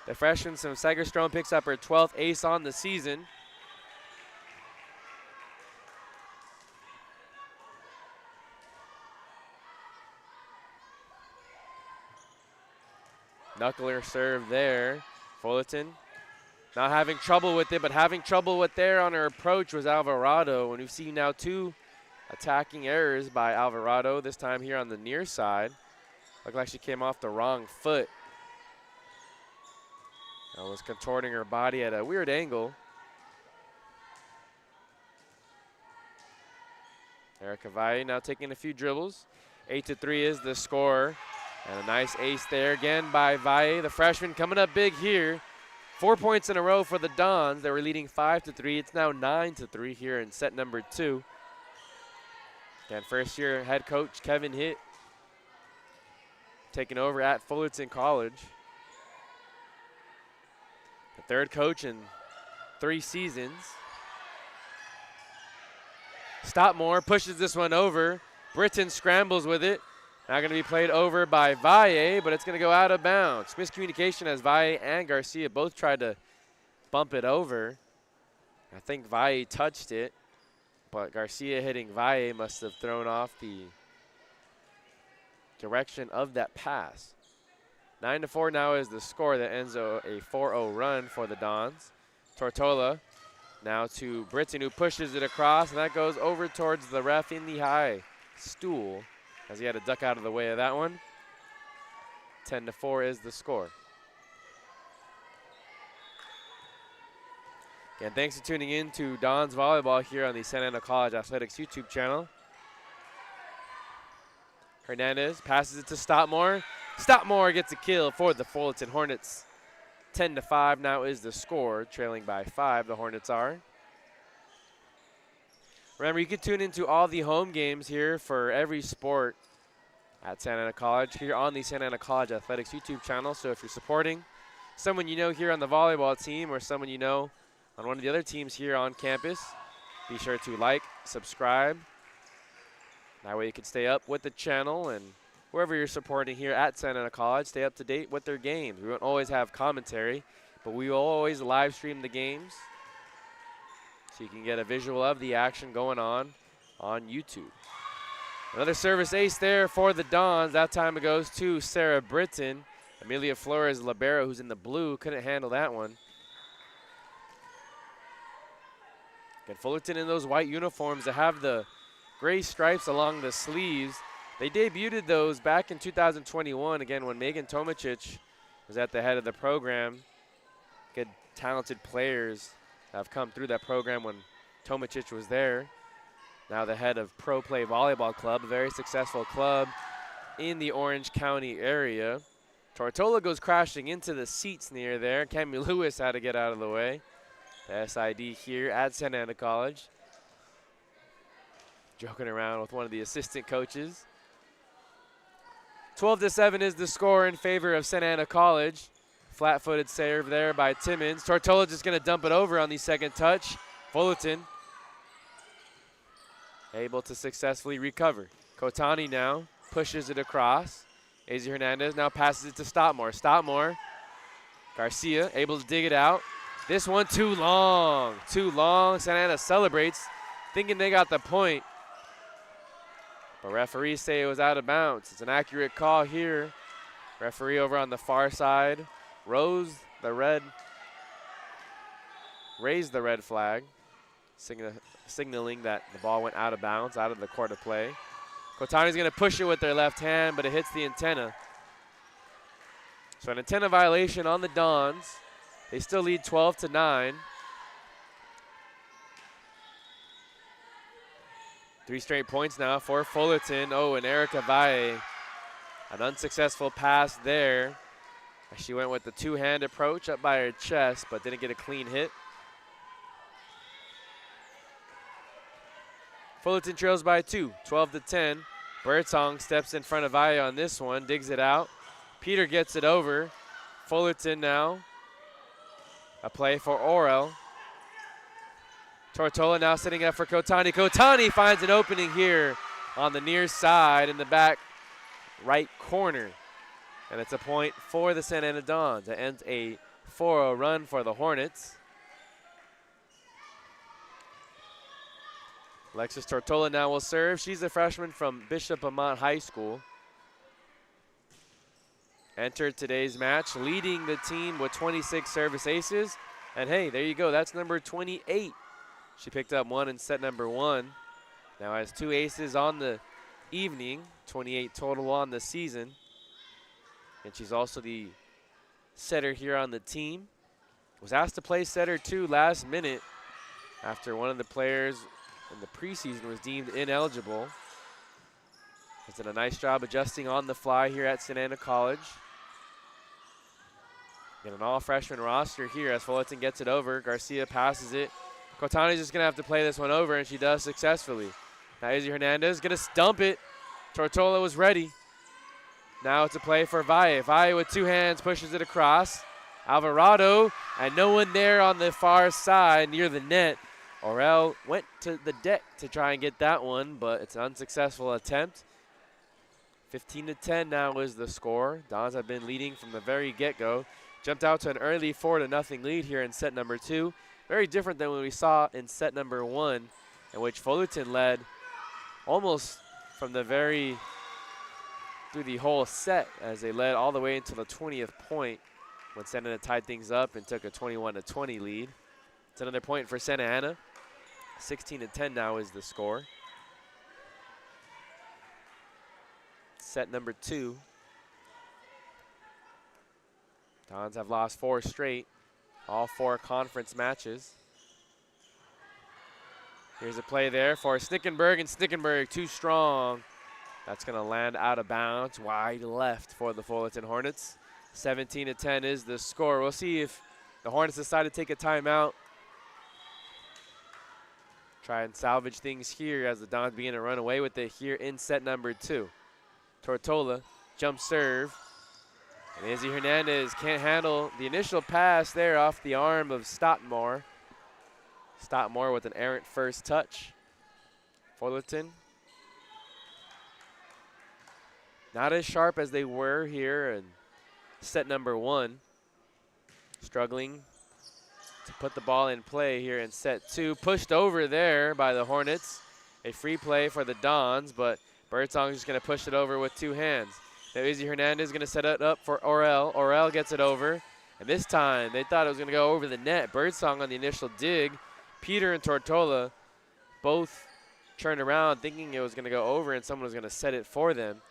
The freshman from Segerstrom picks up her 12th ace on the season. Knuckler serve there. Fullerton not having trouble with it, but having trouble with there on her approach was Alvarado. And we've seen now 2 attacking errors by Alvarado, this time here on the near side. Looked like she came off the wrong foot. And was contorting her body at a weird angle. Erica Valle now taking a few dribbles. 8-3 is the score. And a nice ace there again by Valle, the freshman coming up big here. 4 points in a row for the Dons. They were leading 5-3. It's now 9-3 here in set number 2. And first year head coach Kevin Hitt taking over at Fullerton College. The 3rd coach in 3 seasons. Stopmore pushes this one over. Britton scrambles with it. Now going to be played over by Valle, but it's going to go out of bounds. Miscommunication as Valle and Garcia both tried to bump it over. I think Valle touched it, but Garcia hitting Valle must have thrown off the direction of that pass. 9-4 now is the score that ends a 4-0 run for the Dons. Tortola now to Britton, who pushes it across, and that goes over towards the ref in the high stool as he had to duck out of the way of that one. 10-4 is the score. Again, thanks for tuning in to Dons Volleyball here on the Santa Ana College Athletics YouTube channel. Hernandez passes it to Stopmore. Stopmore gets a kill for the Fullerton Hornets. 10-5 now is the score, trailing by 5 the Hornets are. Remember, you can tune into all the home games here for every sport at Santa Ana College here on the Santa Ana College Athletics YouTube channel. So if you're supporting someone you know here on the volleyball team or someone you know on one of the other teams here on campus, be sure to like, subscribe. That way you can stay up with the channel, and wherever you're supporting here at Santa Ana College, stay up to date with their games. We won't always have commentary, but we will always live stream the games so you can get a visual of the action going on YouTube. Another service ace there for the Dons. That time it goes to Sarah Britton. Amelia Flores libero, who's in the blue, couldn't handle that one. Again, Fullerton in those white uniforms that have the gray stripes along the sleeves. They debuted those back in 2021, again, when Megan Tomacic was at the head of the program. Good, talented players have come through that program when Tomacic was there. Now the head of Pro Play Volleyball Club, a very successful club in the Orange County area. Tortola goes crashing into the seats near there. Cami Lewis had to get out of the way. The SID here at Santa Ana College. Joking around with one of the assistant coaches. 12-7 is the score in favor of Santa Ana College. Flat-footed serve there by Timmons. Tortola just going to dump it over on the second touch. Fullerton able to successfully recover. Kotani now pushes it across. Azzy Hernandez now passes it to Stopmore. Stopmore. Garcia able to dig it out. This one too long. Too long. Santa Ana celebrates, thinking they got the point. But referees say it was out of bounds. It's an accurate call here. Referee over on the far side raised the red flag, signaling that the ball went out of bounds, out of the court of play. Kotani's going to push it with their left hand, but it hits the antenna. So an antenna violation on the Dons. They still lead 12-9. 3 straight points now for Fullerton. Oh, and Erica Valle, an unsuccessful pass there. She went with the two-hand approach up by her chest, but didn't get a clean hit. Fullerton trails by 2, 12-10. Birdsong steps in front of Valle on this one, digs it out. Peter gets it over. Fullerton now. A play for Orel. Tortola now sitting up for Kotani. Kotani finds an opening here on the near side in the back right corner. And it's a point for the Santa Ana Dons. It ends a 4-0 run for the Hornets. Alexis Tortola now will serve. She's a freshman from Bishop Amat High School. entered today's match, leading the team with 26 service aces. And hey, there you go, that's number 28. She picked up one in set number 1. Now has 2 aces on the evening, 28 total on the season. And she's also the setter here on the team. Was asked to play setter 2 last minute after one of the players in the preseason was deemed ineligible. Has done a nice job adjusting on the fly here at Santa Ana College. Got an all-freshman roster here as Fullerton gets it over. Garcia passes it. Kotani's just going to have to play this one over, and she does successfully. Now Izzy Hernandez going to stump it. Tortola was ready. Now it's a play for Valle. Valle with 2 hands pushes it across. Alvarado, and no one there on the far side near the net. Orel went to the deck to try and get that one, but it's an unsuccessful attempt. 15-10 now is the score. Dons have been leading from the very get-go. Jumped out to an early 4-0 lead here in set number 2. Very different than what we saw in set number 1, in which Fullerton led almost from the through the whole set, as they led all the way until the 20th point when Santa Ana tied things up and took a 21-20 lead. It's another point for Santa Ana. 16-10 now is the score. Set number 2. Dons have lost 4 straight, all 4 conference matches. Here's a play there for Snickenberg, and Snickenberg too strong. That's going to land out of bounds, wide left for the Fullerton Hornets. 17-10 is the score. We'll see if the Hornets decide to take a timeout. Try and salvage things here as the Dons begin to run away with it here in set number 2. Tortola, jump serve. And Izzy Hernandez can't handle the initial pass there off the arm of Stottmore. Stottmore with an errant first touch. Fullerton not as sharp as they were here in set number 1. Struggling to put the ball in play here in set 2. Pushed over there by the Hornets. A free play for the Dons, but Birdsong's just going to push it over with 2 hands. Now Izzy Hernandez is going to set it up for Orel. Orel gets it over. And this time, they thought it was going to go over the net. Birdsong on the initial dig. Peter and Tortola both turned around thinking it was going to go over and someone was going to set it for them.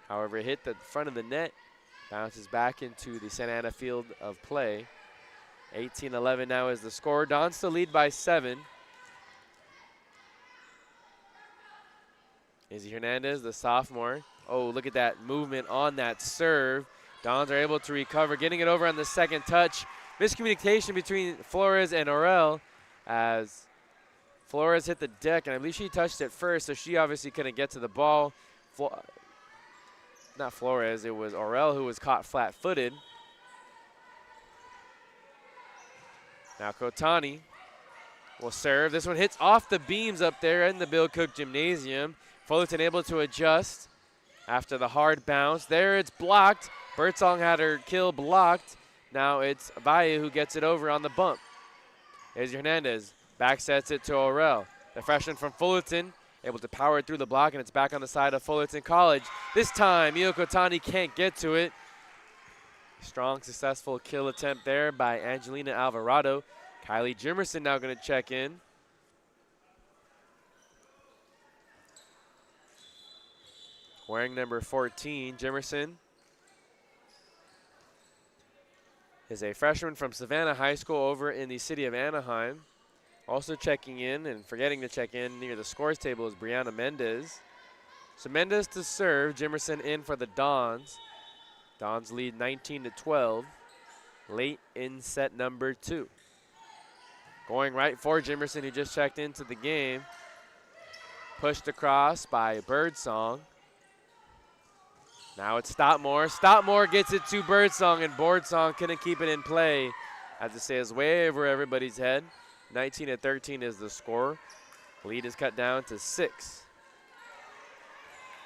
However, it hit the front of the net. Bounces back into the Santa Ana field of play. 18-11 now is the score. Dons still lead by 7. Izzy Hernandez, the sophomore. Oh, look at that movement on that serve. Dons are able to recover, getting it over on the second touch. Miscommunication between Flores and Orel as Flores hit the deck, and I believe she touched it first, so she obviously couldn't get to the ball. Not Flores, it was Orel who was caught flat-footed. Now Kotani will serve. This one hits off the beams up there in the Bill Cook Gymnasium. Fullerton able to adjust after the hard bounce. There it's blocked. Birdsong had her kill blocked. Now it's Valle who gets it over on the bump. Izzy Hernandez back sets it to Orel. The freshman from Fullerton able to power it through the block, and it's back on the side of Fullerton College. This time, Mio Kotani can't get to it. Strong, successful kill attempt there by Angelina Alvarado. Kylie Jimerson now going to check in. Wearing number 14, Jimerson is a freshman from Savannah High School over in the city of Anaheim. Also checking in and forgetting to check in near the scores table is Brianna Mendez. So Mendez to serve, Jimerson in for the Dons. Dons lead 19-12, late in set number 2. Going right for Jimerson, who just checked into the game. Pushed across by Birdsong. Now it's Stottmore. Stottmore gets it to Birdsong, and Birdsong couldn't keep it in play as it says way over everybody's head. 19-13 is the score. Lead is cut down to 6.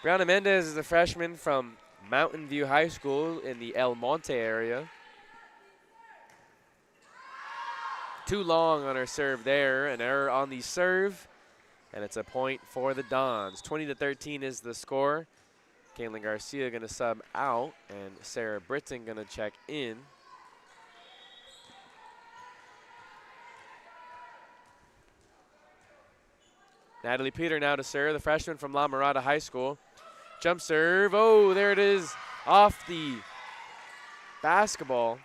Brianna Mendez is a freshman from Mountain View High School in the El Monte area. Too long on her serve there. An error on the serve, and it's a point for the Dons. 20-13 is the score. Caitlin Garcia going to sub out, and Sarah Britton going to check in. Natalie Peter now to serve, the freshman from La Mirada High School. Jump serve, oh, there it is, off the basketball.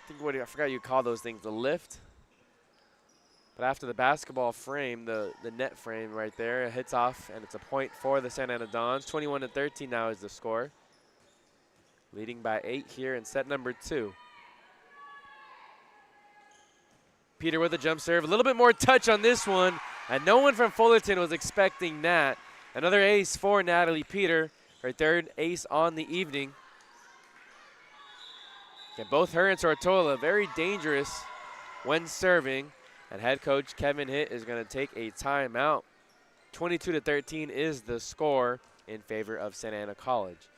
I forgot you call those things, the lift. But after the basketball frame, the net frame right there, it hits off, and it's a point for the Santa Ana Dons. 21-13 now is the score. Leading by 8 here in set number 2. Peter with a jump serve. A little bit more touch on this one, and no one from Fullerton was expecting that. Another ace for Natalie Peter, her 3rd ace on the evening. And both her and Tortola very dangerous when serving, and head coach Kevin Hitt is going to take a timeout. 22-13 is the score in favor of Santa Ana College.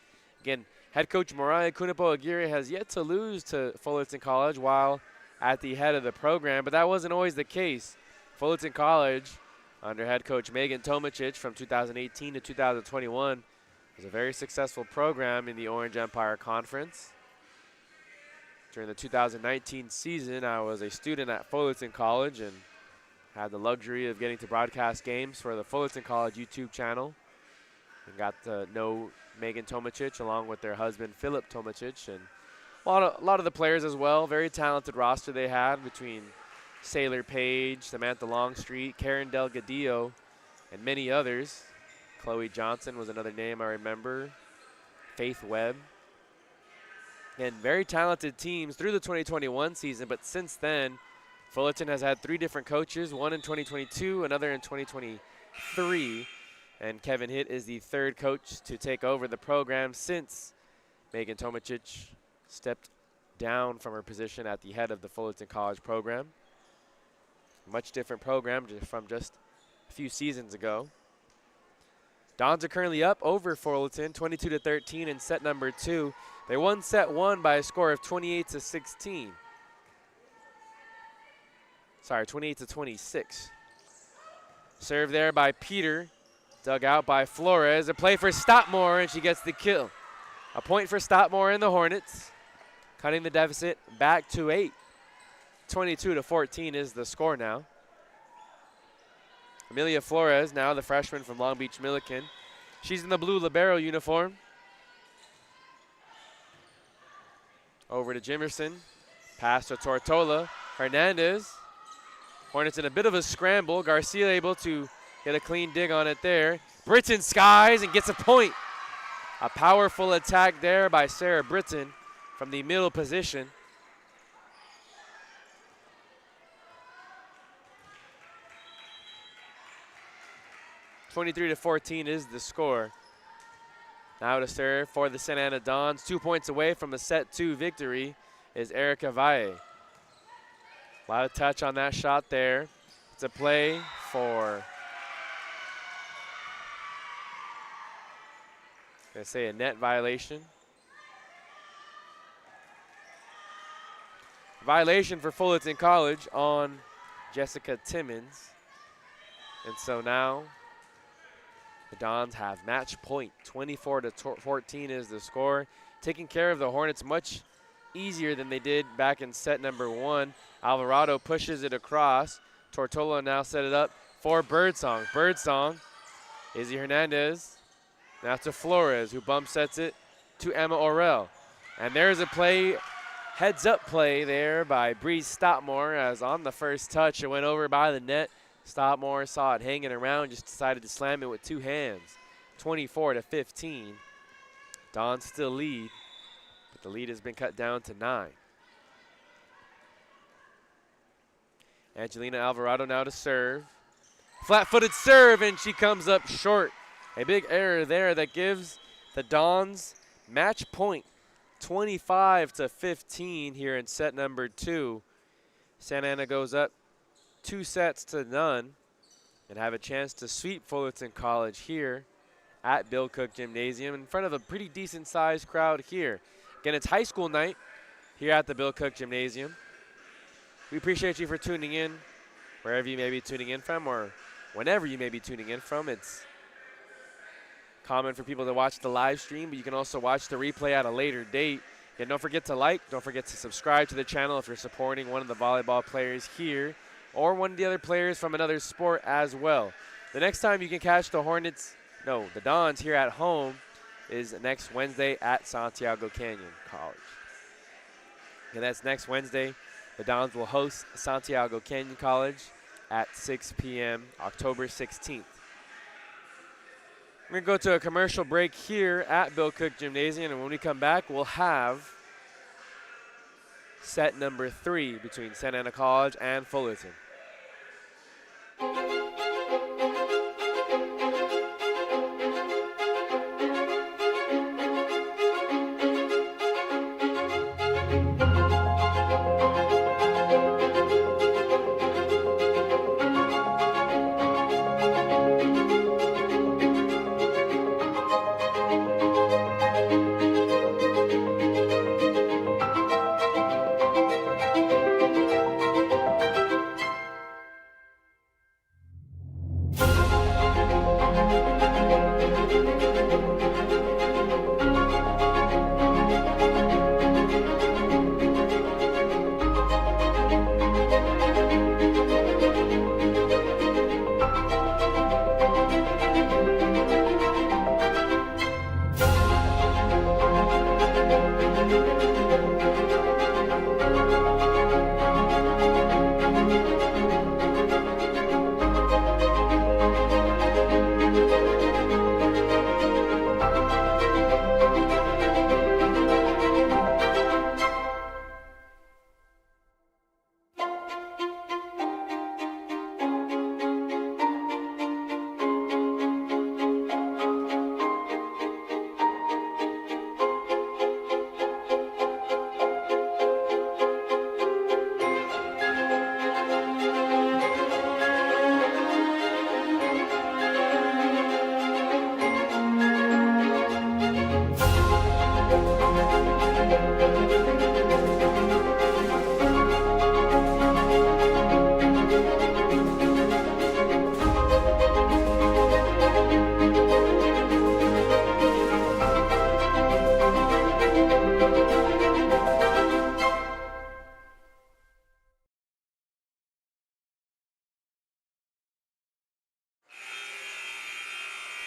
Again, head coach Mariah Kunipo Aguirre has yet to lose to Fullerton College while at the head of the program, but that wasn't always the case. Fullerton College, under head coach Megan Tomacic from 2018 to 2021, was a very successful program in the Orange Empire Conference. During the 2019 season, I was a student at Fullerton College and had the luxury of getting to broadcast games for the Fullerton College YouTube channel, and got to know Megan Tomacic along with their husband Philip Tomacic, and a lot of the players as well. Very talented roster they had between Sailor Page, Samantha Longstreet, Karen Delgadillo, and many others. Chloe Johnson was another name I remember. Faith Webb. And very talented teams through the 2021 season, but since then, Fullerton has had 3 different coaches, one in 2022, another in 2023, and Kevin Hitt is the 3rd coach to take over the program since Megan Tomacic stepped down from her position at the head of the Fullerton College program. Much different program from just a few seasons ago. Dons are currently up over Fullerton, 22-13 in set number 2. They won set 1 by a score of 28-16. Sorry, 28-26. Serve there by Peter, dug out by Flores. A play for Stoppmore, and she gets the kill. A point for Stoppmore and the Hornets, cutting the deficit back to 8. 22-14 is the score now. Amelia Flores, now the freshman from Long Beach Milliken. She's in the blue libero uniform. Over to Jimerson. Pass to Tortola. Hernandez. Hornets in a bit of a scramble. Garcia able to get a clean dig on it there. Britton skies and gets a point. A powerful attack there by Sarah Britton from the middle position. 23-14 is the score. Now to serve for the Santa Ana Dons. 2 points away from a set 2 victory is Erica Valle. A lot of touch on that shot there. It's a play for, I'm gonna say a net violation. Violation for Fullerton College on Jessica Timmons. And so now the Dons have match point. 24-14 is the score. Taking care of the Hornets much easier than they did back in set number 1. Alvarado pushes it across. Tortola now set it up for Birdsong. Birdsong, Izzy Hernandez. Now to Flores, who bump sets it to Emma Orell. And there's a play, heads up play there by Bree Stoppmore, as on the first touch it went over by the net. Stoppmore saw it hanging around, just decided to slam it with 2 hands. 24-15. Dons still lead, but the lead has been cut down to 9. Angelina Alvarado now to serve. Flat-footed serve, and she comes up short. A big error there that gives the Dons match point. 25-15 here in set number 2. Santa Ana goes up 2 sets to none and have a chance to sweep Fullerton College here at Bill Cook Gymnasium in front of a pretty decent sized crowd here. Again, it's high school night here at the Bill Cook Gymnasium. We appreciate you for tuning in wherever you may be tuning in from, or whenever you may be tuning in from. It's common for people to watch the live stream, but you can also watch the replay at a later date. And don't forget to like, don't forget to subscribe to the channel if you're supporting one of the volleyball players here or one of the other players from another sport as well. The next time you can catch the Dons here at home is next Wednesday at Santiago Canyon College. And that's next Wednesday. The Dons will host Santiago Canyon College at 6 p.m. October 16th. We're going to go to a commercial break here at Bill Cook Gymnasium, and when we come back, we'll have set number 3 between Santa Ana College and Fullerton.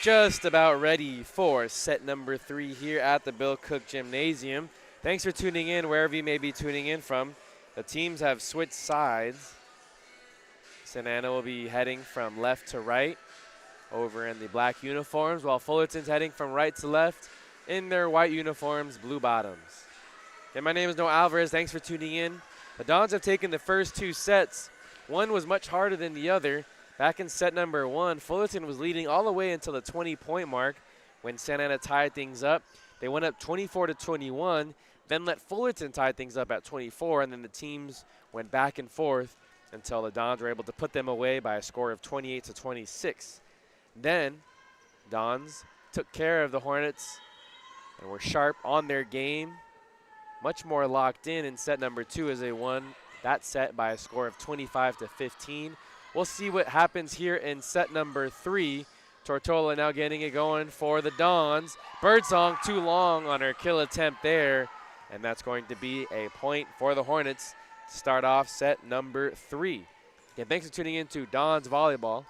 Just about ready for set number 3 here at the Bill Cook Gymnasium. Thanks for tuning in wherever you may be tuning in from. The teams have switched sides. Santa Ana will be heading from left to right over in the black uniforms, while Fullerton's heading from right to left in their white uniforms, blue bottoms. And my name is Noah Alvarez. Thanks for tuning in. The Dons have taken the first 2 sets. One was much harder than the other. Back in set number 1, Fullerton was leading all the way until the 20-point mark when Santa Ana tied things up. They went up 24-21, then let Fullerton tie things up at 24, and then the teams went back and forth until the Dons were able to put them away by a score of 28-26. Then Dons took care of the Hornets and were sharp on their game, much more locked in set number 2 as they won that set by a score of 25-15. We'll see what happens here in set number 3. Tortola now getting it going for the Dons. Birdsong too long on her kill attempt there, and that's going to be a point for the Hornets to start off set number 3. Again, thanks for tuning in to Dons Volleyball,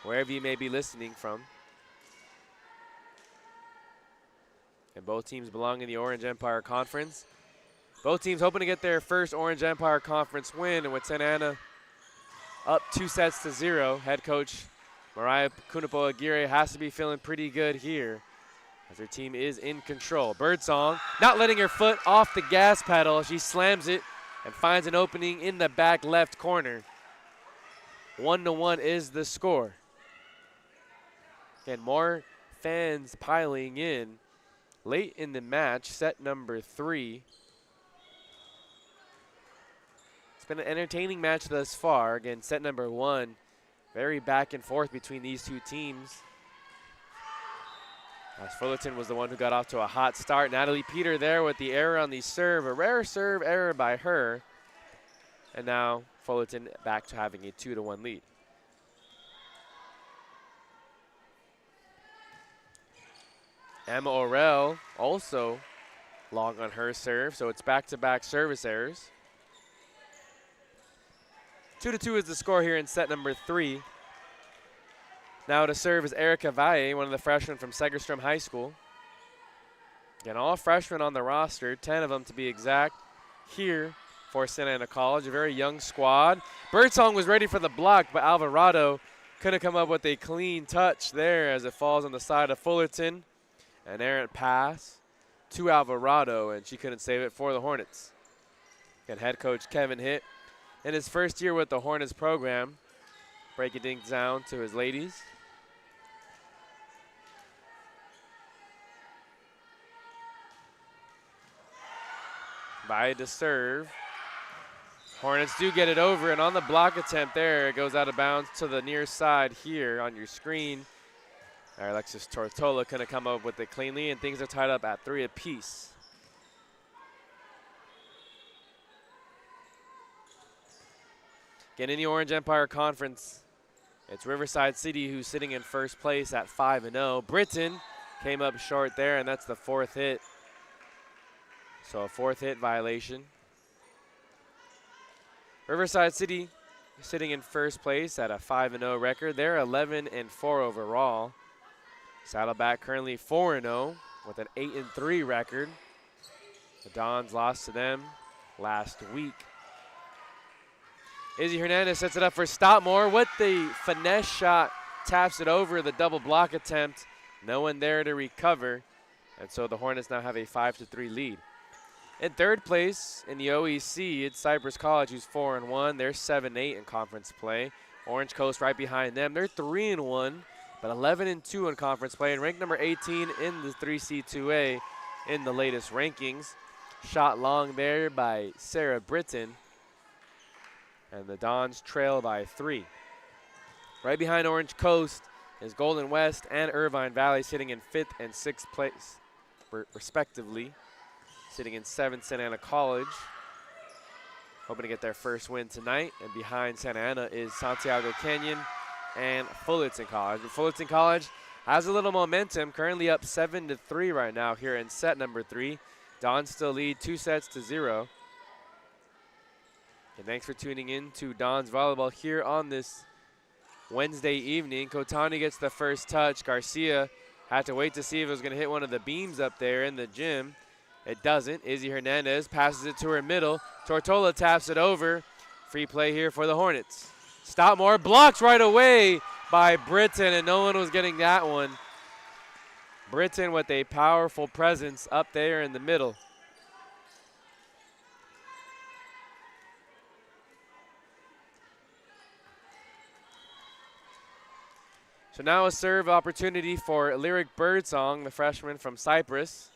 wherever you may be listening from. And both teams belong in the Orange Empire Conference. Both teams hoping to get their first Orange Empire Conference win, and with Santa Ana up 2-0. Head coach Mariah Kunapo Aguirre has to be feeling pretty good here as her team is in control. Birdsong not letting her foot off the gas pedal. She slams it and finds an opening in the back left corner. 1-1 is the score. And more fans piling in late in the match, set number 3. Been an entertaining match thus far. Again, set number 1, very back and forth between these two teams. As Fullerton was the one who got off to a hot start. Natalie Peter there with the error on the serve, a rare serve error by her. And now Fullerton back to having a 2-1 lead. Emma Orell also long on her serve, so it's back-to-back service errors. 2-2 is the score here in set number 3. Now to serve is Erica Valle, one of the freshmen from Segerstrom High School. Again, all freshmen on the roster, 10 of them to be exact, here for Santa Ana College, a very young squad. Birdsong was ready for the block, but Alvarado couldn't come up with a clean touch there as it falls on the side of Fullerton. An errant pass to Alvarado, and she couldn't save it for the Hornets. And head coach Kevin Hitt, in his first year with the Hornets program, breaking things down to his ladies. By to serve. Hornets do get it over, and on the block attempt there, it goes out of bounds to the near side here on your screen. Alexis Tortola couldn't come up with it cleanly, and things are tied up at 3 apiece. Again, in the Orange Empire Conference, it's Riverside City who's sitting in first place at 5-0. Britton came up short there, and that's the 4th hit. So a 4th hit violation. Riverside City sitting in first place at a 5-0 record. They're 11-4 overall. Saddleback currently 4-0 with an 8-3 record. The Dons lost to them last week. Izzy Hernandez sets it up for Stoutmore with the finesse shot, taps it over the double block attempt. No one there to recover, and so the Hornets now have a 5-3 lead. In third place in the OEC, it's Cypress College, who's 4-1. They're 7-8 in conference play. Orange Coast right behind them. They're 3-1, but 11-2 in conference play, and ranked number 18 in the 3C2A in the latest rankings. Shot long there by Sarah Britton, and the Dons trail by 3. Right behind Orange Coast is Golden West and Irvine Valley, sitting in 5th and 6th place, respectively. Sitting in 7th, Santa Ana College, hoping to get their first win tonight. And behind Santa Ana is Santiago Canyon and Fullerton College. But Fullerton College has a little momentum, currently up 7-3 right now here in set number 3. Dons still lead 2-0. And thanks for tuning in to Dons Volleyball here on this Wednesday evening. Kotani gets the first touch. Garcia had to wait to see if it was going to hit one of the beams up there in the gym. It doesn't. Izzy Hernandez passes it to her middle. Tortola taps it over. Free play here for the Hornets. Stoutmore blocked right away by Britton, and no one was getting that one. Britton with a powerful presence up there in the middle. So now a serve opportunity for Lyric Birdsong, the freshman from Cyprus.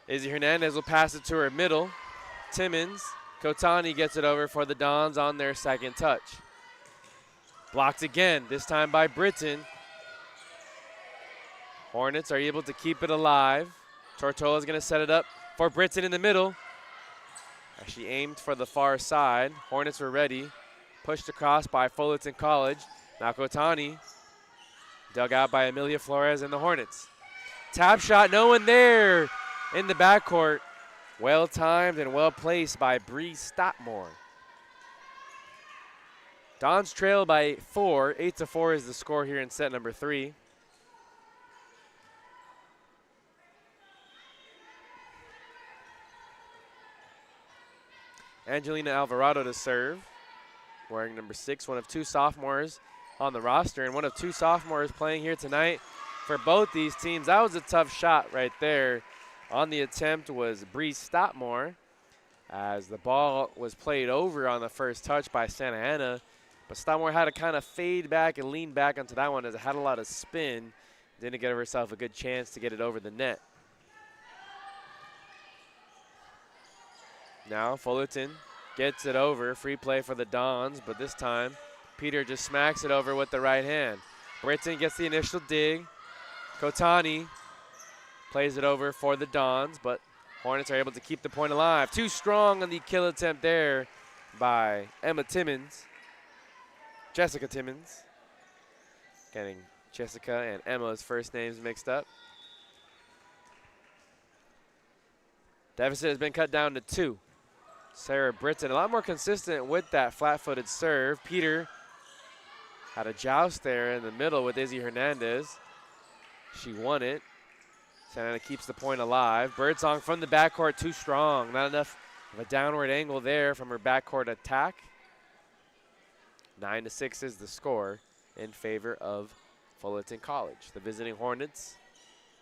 Izzy Hernandez will pass it to her middle. Timmons, Kotani gets it over for the Dons on their second touch. Blocked again, this time by Britton. Hornets are able to keep it alive. Tortola's gonna set it up for Britton in the middle. As she aimed for the far side, Hornets were ready. Pushed across by Fullerton College. Now Kotani, dug out by Amelia Flores and the Hornets. Tap shot, no one there in the backcourt. Well timed and well placed by Bree Stoutmore. Dons trail by 4. 8-4 is the score here in set number 3. Angelina Alvarado to serve, wearing number 6, one of 2 sophomores on the roster, and one of 2 sophomores playing here tonight for both these teams. That was a tough shot right there. On the attempt was Bree Stoutmore, as the ball was played over on the first touch by Santa Ana. But Stoutmore had to kind of fade back and lean back onto that one as it had a lot of spin. Didn't give herself a good chance to get it over the net. Now Fullerton gets it over. Free play for the Dons, but this time Peter just smacks it over with the right hand. Britton gets the initial dig. Kotani plays it over for the Dons, but Hornets are able to keep the point alive. Too strong on the kill attempt there by Emma Timmons. Jessica Timmons. Getting Jessica and Emma's first names mixed up. Deficit has been cut down to 2. Sarah Britton, a lot more consistent with that flat-footed serve. Peter had a joust there in the middle with Izzy Hernandez. She won it. Santa Ana keeps the point alive. Birdsong from the backcourt, too strong. Not enough of a downward angle there from her backcourt attack. 9-6 is the score in favor of Fullerton College. The visiting Hornets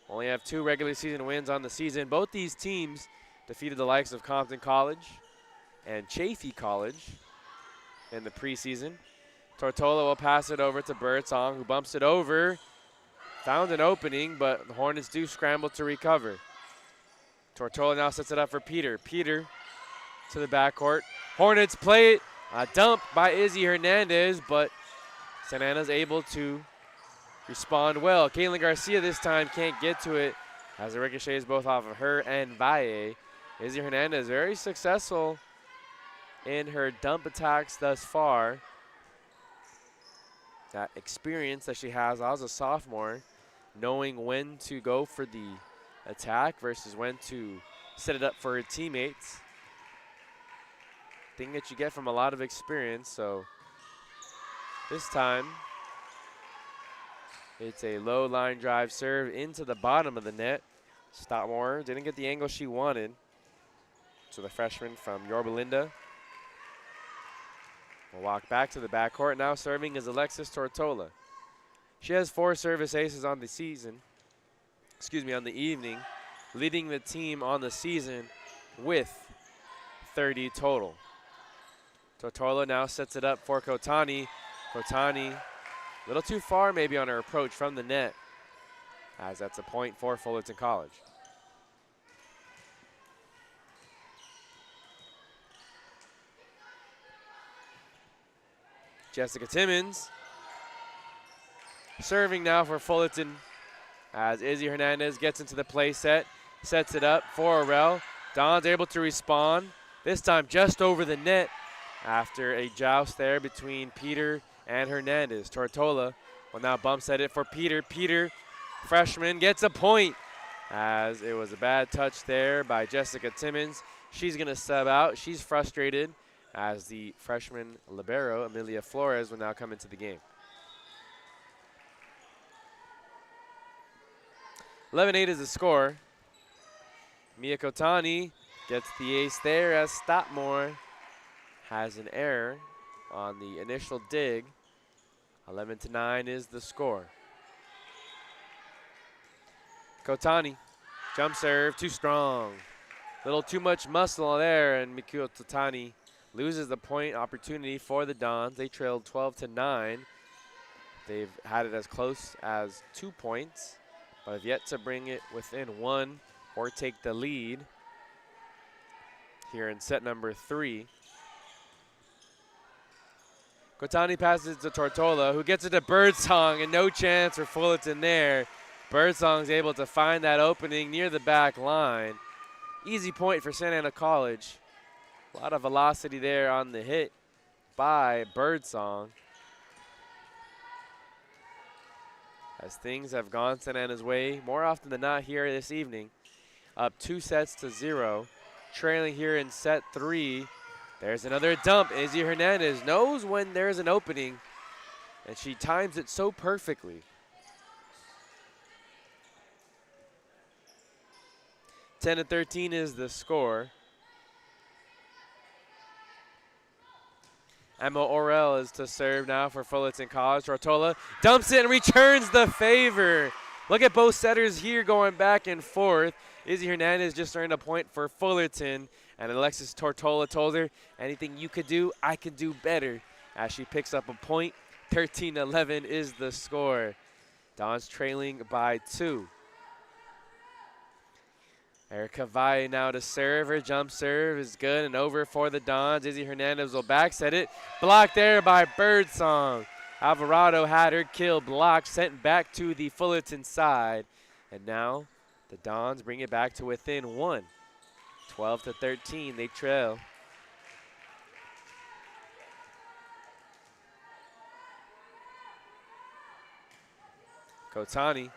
only have 2 regular season wins on the season. Both these teams defeated the likes of Compton College and Chaffey College in the preseason. Tortola will pass it over to Birdsong, who bumps it over. Found an opening, but the Hornets do scramble to recover. Tortola now sets it up for Peter. Peter to the backcourt. Hornets play it. A dump by Izzy Hernandez, but Santa Ana's able to respond well. Caitlin Garcia this time can't get to it as the ricochets both off of her and Valle. Izzy Hernandez very successful in her dump attacks thus far. That experience that she has as a sophomore, knowing when to go for the attack versus when to set it up for her teammates. Thing that you get from a lot of experience. So this time it's a low line drive serve into the bottom of the net. Stoutmore didn't get the angle she wanted. So the freshman from Yorba Linda will walk back to the backcourt. Now serving is Alexis Tortola. She has 4 service aces on the season, on the evening, leading the team on the season with 30 total. Tortola now sets it up for Kotani. Kotani, a little too far maybe on her approach from the net, as that's a point for Fullerton College. Jessica Timmons serving now for Fullerton as Izzy Hernandez gets into the play set, sets it up for Aurel. Dawn's able to respond, this time just over the net after a joust there between Peter and Hernandez. Tortola will now bump set it for Peter. Peter, freshman, gets a point as it was a bad touch there by Jessica Timmons. She's going to sub out. She's frustrated as the freshman libero, Amelia Flores, will now come into the game. 11-8 is the score. Mia Kotani gets the ace there as Stoutmore has an error on the initial dig. 11-9 is the score. Kotani, jump serve, too strong. Little too much muscle there, and Mikio Kotani loses the point opportunity for the Dons. They trailed 12-9. They've had it as close as 2 points, but have yet to bring it within 1 or take the lead here in set number 3. Kotani passes to Tortola, who gets it to Birdsong, and no chance for Fullerton there. Birdsong's able to find that opening near the back line. Easy point for Santa Ana College. A lot of velocity there on the hit by Birdsong. As things have gone Santa Ana's way more often than not here this evening. Up 2-0, trailing here in set 3. There's another dump. Izzy Hernandez knows when there's an opening, and she times it so perfectly. (10-13) is the score. Emma Orell is to serve now for Fullerton College. Tortola dumps it and returns the favor. Look at both setters here going back and forth. Izzy Hernandez just earned a point for Fullerton, and Alexis Tortola told her, anything you could do, I can do better, as she picks up a point. 13-11 is the score. Dons trailing by 2. Erica Valle now to serve. Her jump serve is good and over for the Dons. Izzy Hernandez will back set it. Blocked there by Birdsong. Alvarado had her kill blocked, sent back to the Fullerton side. And now the Dons bring it back to within 1. 12-13, they trail. Valle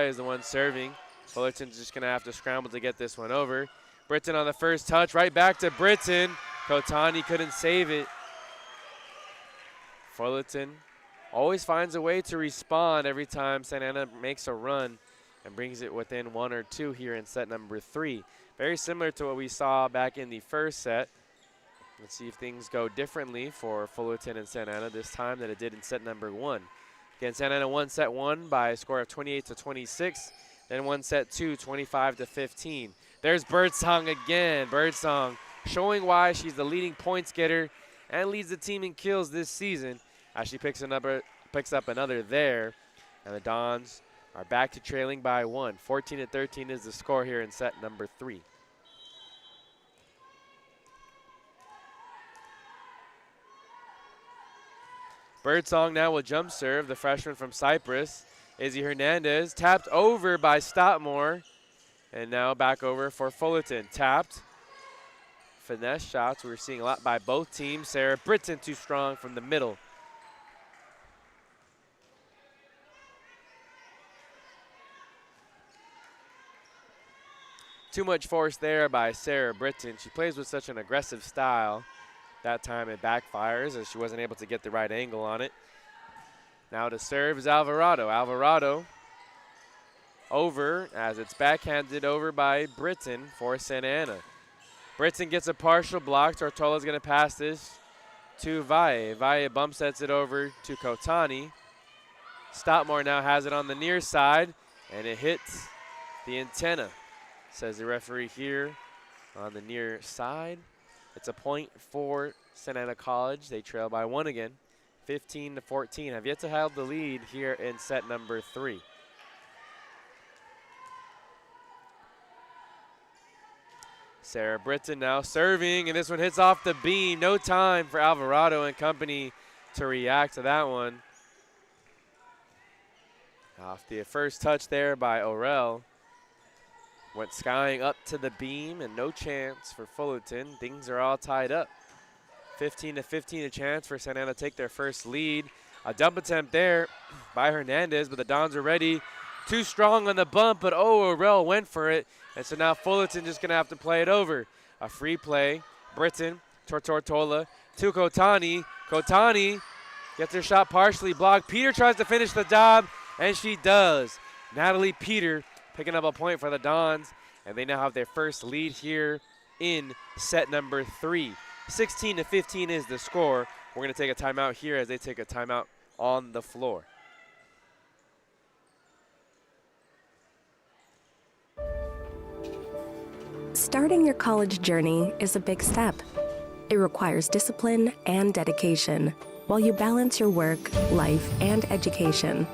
is the one serving. Fullerton's just going to have to scramble to get this one over. Britton on the first touch, right back to Britton. Kotani couldn't save it. Fullerton always finds a way to respond every time Santa Ana makes a run and brings it within 1 or 2 here in set number 3. Very similar to what we saw back in the first set. Let's see if things go differently for Fullerton and Santa Ana this time than it did in set number 1. Again, Santa Ana won set 1 by a score of 28-26, then won set 2, 25-15. There's Birdsong again. Birdsong showing why she's the leading points getter and leads the team in kills this season as she picks up another there. And the Dons are back to trailing by 1. 14-13 is the score here in set number 3. Birdsong now will jump serve, the freshman from Cyprus. Izzy Hernandez tapped over by Stoutmore. And now back over for Fullerton. Tapped. Finesse shots we're seeing a lot by both teams. Sarah Britton too strong from the middle. Too much force there by Sarah Britton. She plays with such an aggressive style. That time it backfires as she wasn't able to get the right angle on it. Now to serve is Alvarado. Alvarado over as it's backhanded over by Britton for Santa Ana. Britton gets a partial block. Tortola's going to pass this to Valle. Valle bump sets it over to Kotani. Stoutmore now has it on the near side, and it hits the antenna, says the referee here on the near side. It's a point for Santa Ana College. They trail by 1 again, 15-14. Have yet to have the lead here in set number 3. Sarah Britton now serving, and this one hits off the beam. No time for Alvarado and company to react to that one. Off the first touch there by Orel. Went skying up to the beam, and no chance for Fullerton. Things are all tied up. 15-15, a chance for Santa Ana to take their first lead. A dump attempt there by Hernandez, but the Dons are ready. Too strong on the bump, but Orel went for it. And so now Fullerton just going to have to play it over. A free play. Britton, Tortola to Kotani. Kotani gets her shot partially blocked. Peter tries to finish the job, and she does. Natalie Peter picking up a point for the Dons, and they now have their first lead here in set number 3. 16-15 is the score. We're going to take a timeout here as they take a timeout on the floor. Starting your college journey is a big step. It requires discipline and dedication while you balance your work, life, and education.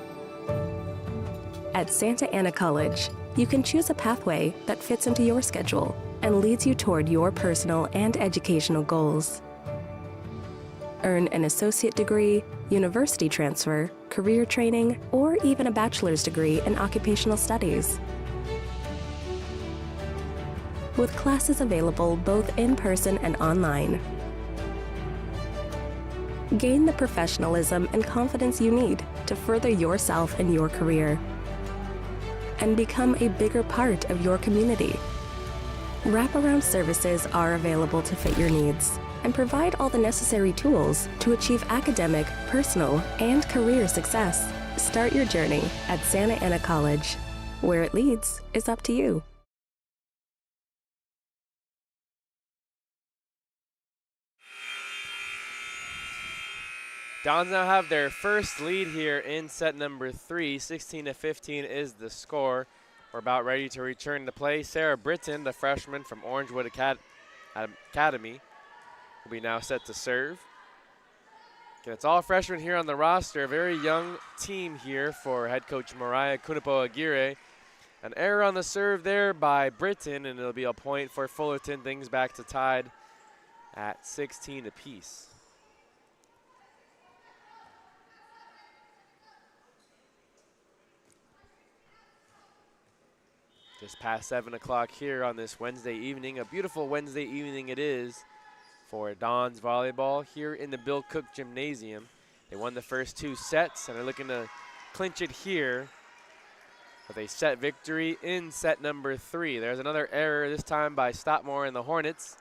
At Santa Ana College, you can choose a pathway that fits into your schedule and leads you toward your personal and educational goals. Earn an associate degree, university transfer, career training, or even a bachelor's degree in occupational studies. With classes available both in person and online. Gain the professionalism and confidence you need to further yourself and your career, and become a bigger part of your community. Wraparound services are available to fit your needs and provide all the necessary tools to achieve academic, personal, and career success. Start your journey at Santa Ana College. Where it leads is up to you. Dons now have their first lead here in set number 3. 16-15 is the score. We're about ready to return to play. Sarah Britton, the freshman from Orangewood Academy, will be now set to serve. Again, it's all freshmen here on the roster. A very young team here for head coach Mariah Kunipo Aguirre. An error on the serve there by Britton, and it'll be a point for Fullerton. Things back to tied at 16 apiece. Just past 7 o'clock here on this Wednesday evening. A beautiful Wednesday evening it is for Dons Volleyball here in the Bill Cook Gymnasium. They won the first 2 sets and are looking to clinch it here with a set victory in set number 3. There's another error, this time by Stockmore and the Hornets.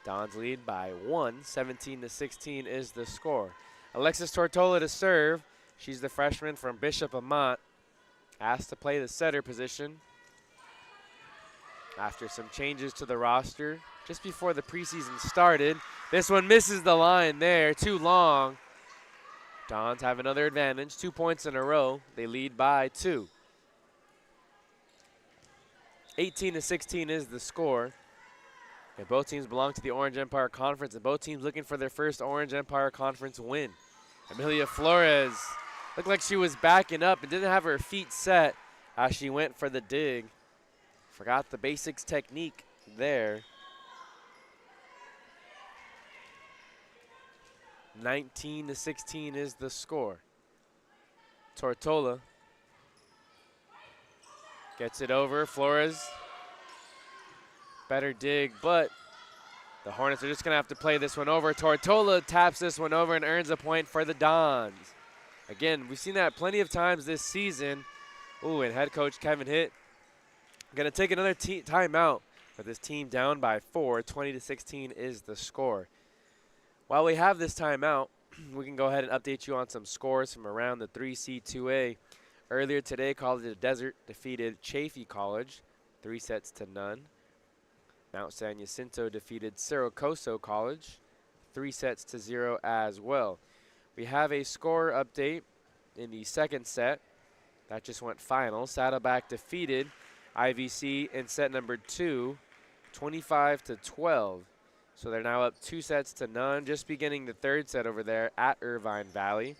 Dons lead by 1, 17-16 is the score. Alexis Tortola to serve. She's the freshman from Bishop Amat, asked to play the setter position after some changes to the roster just before the preseason started. This one misses the line there, too long. Dons have another advantage, 2 points in a row. They lead by 2. 18-16 is the score. And both teams belong to the Orange Empire Conference, and both teams looking for their first Orange Empire Conference win. Amelia Flores looked like she was backing up and didn't have her feet set as she went for the dig. Forgot the basics technique there. 19-16 is the score. Tortola gets it over. Flores, better dig, but the Hornets are just going to have to play this one over. Tortola taps this one over and earns a point for the Dons. Again, we've seen that plenty of times this season. Ooh, and head coach Kevin Hitt going to take another timeout with his team down by 4. 20-16 is the score. While we have this timeout, we can go ahead and update you on some scores from around the 3C2A. Earlier today, College of the Desert defeated Chaffey College 3-0. Mount San Jacinto defeated Cerro Coso College 3-0 as well. We have a score update in the second set. That just went final. Saddleback defeated IVC in set number 2, 25-12. So they're now up 2-0, just beginning the third set over there at Irvine Valley.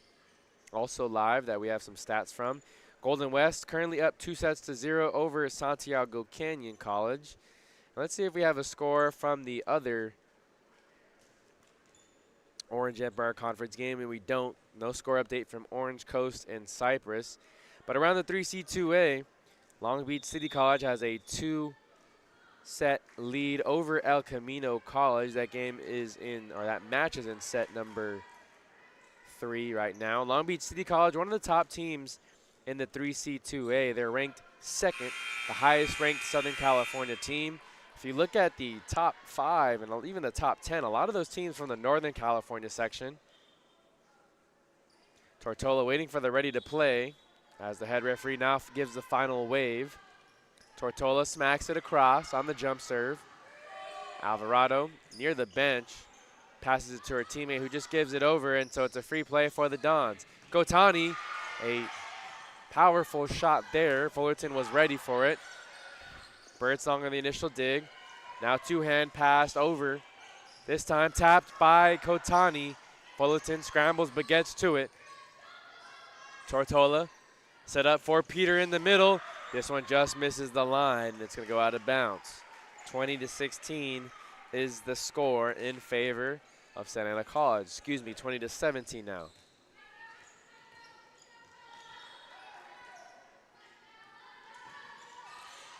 Also live that we have some stats from. Golden West currently up 2-0 over Santiago Canyon College. Let's see if we have a score from the other Orange Empire Conference game, and we don't. No score update from Orange Coast and Cypress. But around the 3C2A, Long Beach City College has a 2-set lead over El Camino College. That game is in, or that match is in set number 3 right now. Long Beach City College, one of the top teams in the 3C2A. They're ranked second, the highest ranked Southern California team. If you look at the top 5 and even the top 10, a lot of those teams from the Northern California section. Tortola waiting for the ready to play as the head referee now gives the final wave. Tortola smacks it across on the jump serve. Alvarado near the bench passes it to her teammate who just gives it over, and so it's a free play for the Dons. Gotani, a powerful shot there. Fullerton was ready for it. Birdsong on the initial dig. Now two-hand pass over. This time tapped by Kotani. Fullerton scrambles but gets to it. Tortola set up for Peter in the middle. This one just misses the line. It's going to go out of bounds. 20-16 is the score in favor of Santa Ana College. 20-17 now.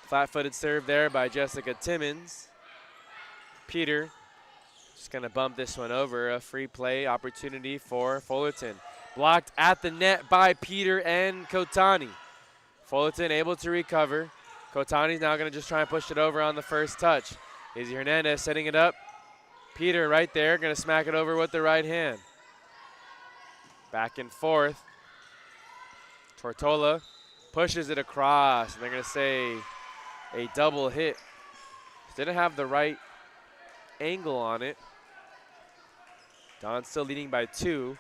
Flat-footed serve there by Jessica Timmons. Peter just going to bump this one over. A free play opportunity for Fullerton. Blocked at the net by Peter and Kotani. Fullerton able to recover. Kotani's now going to just try and push it over on the first touch. Izzy Hernandez setting it up. Peter right there, going to smack it over with the right hand. Back and forth. Tortola pushes it across, and they're going to say a double hit. Didn't have the right angle on it. Don's still leading by 2,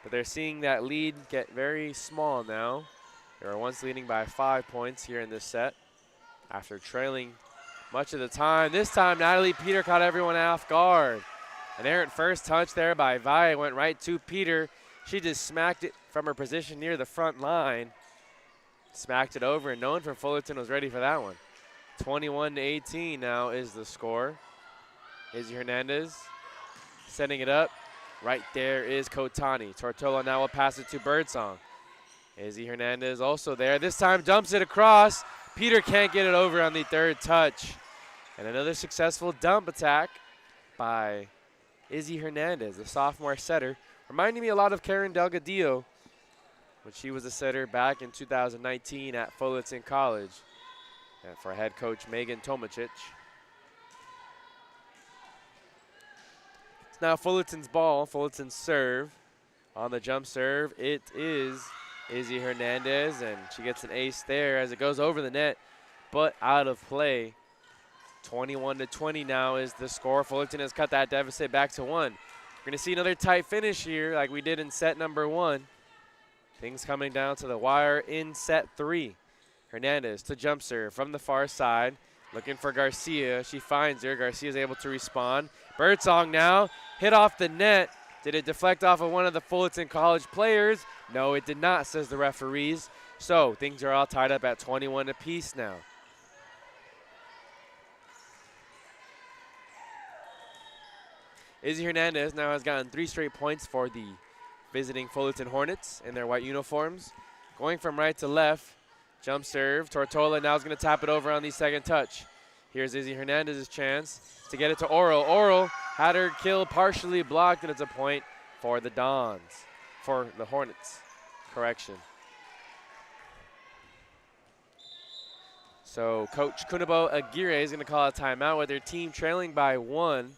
but they're seeing that lead get very small now. They were once leading by 5 points here in this set after trailing much of the time. This time, Natalie Peter caught everyone off guard. An errant first touch there by Vi went right to Peter. She just smacked it from her position near the front line. Smacked it over, and no one from Fullerton was ready for that one. 21-18 now is the score. Izzy Hernandez setting it up. Right there is Kotani. Tortola now will pass it to Birdsong. Izzy Hernandez also there. This time dumps it across. Peter can't get it over on the third touch. And another successful dump attack by Izzy Hernandez, the sophomore setter. Reminding me a lot of Karen Delgadillo. when she was a setter back in 2019 at Fullerton College. And for head coach Megan Tomacic. It's now Fullerton's ball, Fullerton's serve. On the jump serve, it is Izzy Hernandez, and she gets an ace there as it goes over the net, but out of play. 21-20 now is the score. Fullerton has cut that deficit back to 1. We're going to see another tight finish here like we did in set number 1. Things coming down to the wire in set 3. Hernandez to jump serve from the far side, looking for Garcia. She finds her. Garcia is able to respond. Birdsong now hit off the net. Did it deflect off of one of the Fullerton College players? No, it did not, says the referees. So things are all tied up at 21 apiece now. Izzy Hernandez now has gotten 3 straight points for the visiting Fullerton Hornets in their white uniforms. Going from right to left, jump serve. Tortola now is going to tap it over on the second touch. Here's Izzy Hernandez's chance to get it to Oral. Oral had her kill partially blocked, and it's a point for the Dons, for the Hornets, correction. So Coach Kunabo Aguirre is going to call a timeout with their team trailing by 1.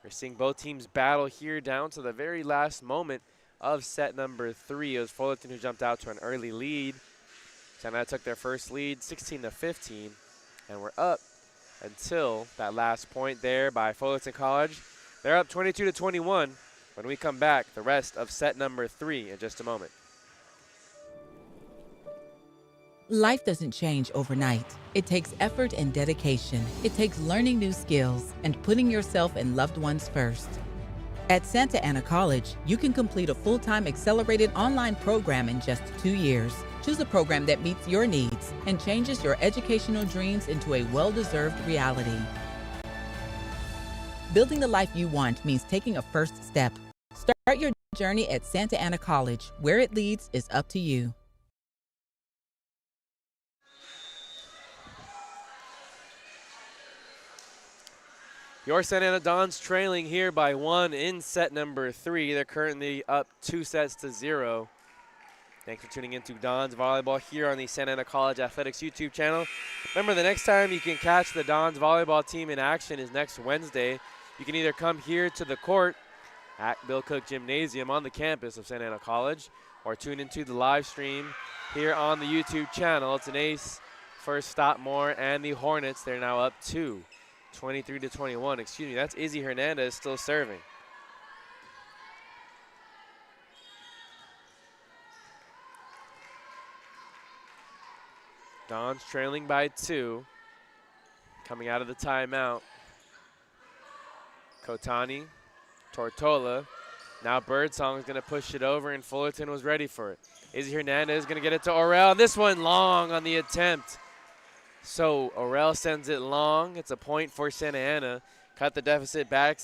We're seeing both teams battle here down to the very last moment of set number 3. It was Fullerton who jumped out to an early lead. Santa took their first lead, 16-15, and we're up until that last point there by Fullerton College. They're up 22-21. When we come back, the rest of set number 3 in just a moment. Life doesn't change overnight. It takes effort and dedication. It takes learning new skills and putting yourself and loved ones first. At Santa Ana College, you can complete a full-time accelerated online program in just 2 years. Choose a program that meets your needs and changes your educational dreams into a well-deserved reality. Building the life you want means taking a first step. Start your journey at Santa Ana College. Where it leads is up to you. Your Santa Ana Dons trailing here by 1 in set number 3. They're currently up 2-0. Thanks for tuning in to Dons Volleyball here on the Santa Ana College Athletics YouTube channel. Remember, the next time you can catch the Dons Volleyball team in action is next Wednesday. You can either come here to the court at Bill Cook Gymnasium on the campus of Santa Ana College, or tune into the live stream here on the YouTube channel. It's an ace for Stockmore and the Hornets. They're now up 23-21. Excuse me, that's Izzy Hernandez still serving. Dons trailing by 2. Coming out of the timeout. Kotani, Tortola. Now Birdsong is going to push it over, and Fullerton was ready for it. Izzy Hernandez is going to get it to Orel. This one long on the attempt. So Orel sends it long. It's a point for Santa Ana. Cut the deficit back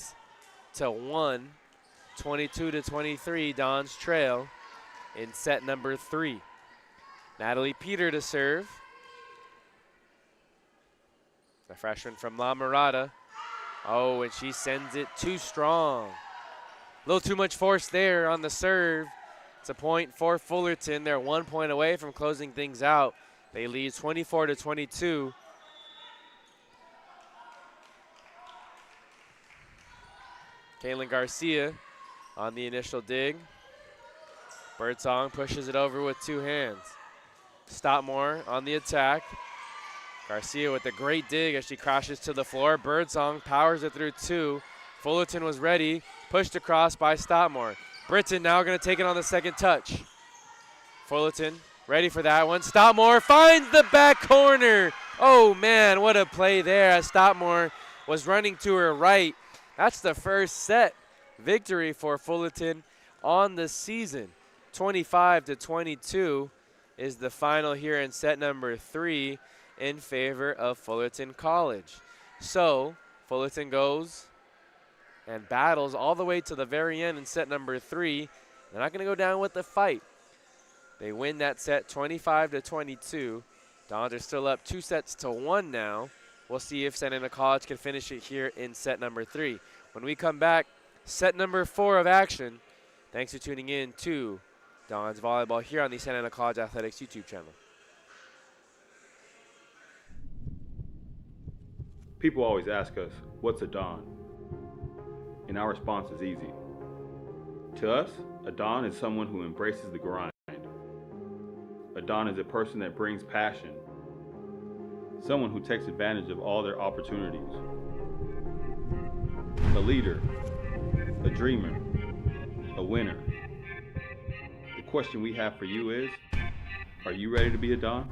to 1. 22-23, Dons trail in set number 3. Natalie Peter to serve. The freshman from La Mirada. Oh, and she sends it too strong. A little too much force there on the serve. It's a point for Fullerton. They're 1 point away from closing things out. They lead 24-22. Kaylin Garcia on the initial dig. Birdsong pushes it over with 2 hands. Stockmore on the attack. Garcia with a great dig as she crashes to the floor. Birdsong powers it through 2. Fullerton was ready, pushed across by Stockmore. Britton now going to take it on the second touch. Fullerton ready for that one. Stockmore finds the back corner. Oh man, what a play there as Stockmore was running to her right. That's the first set victory for Fullerton on the season. 25-22 is the final here in set number 3 in favor of Fullerton College. So Fullerton goes and battles all the way to the very end in set number 3. They're not going to go down with the fight. They win that set 25-22. Dons are still up 2-1 now. We'll see if Santa Ana College can finish it here in set number 3. When we come back, set number 4 of action Thanks for tuning in to Don's Volleyball here on the Santa Ana College Athletics YouTube channel. People always ask us, what's a Don? And our response is easy. To us, a Don is someone who embraces the grind. A Don is a person that brings passion. Someone who takes advantage of all their opportunities. A leader, a dreamer, a winner. The question we have for you is, are you ready to be a Don?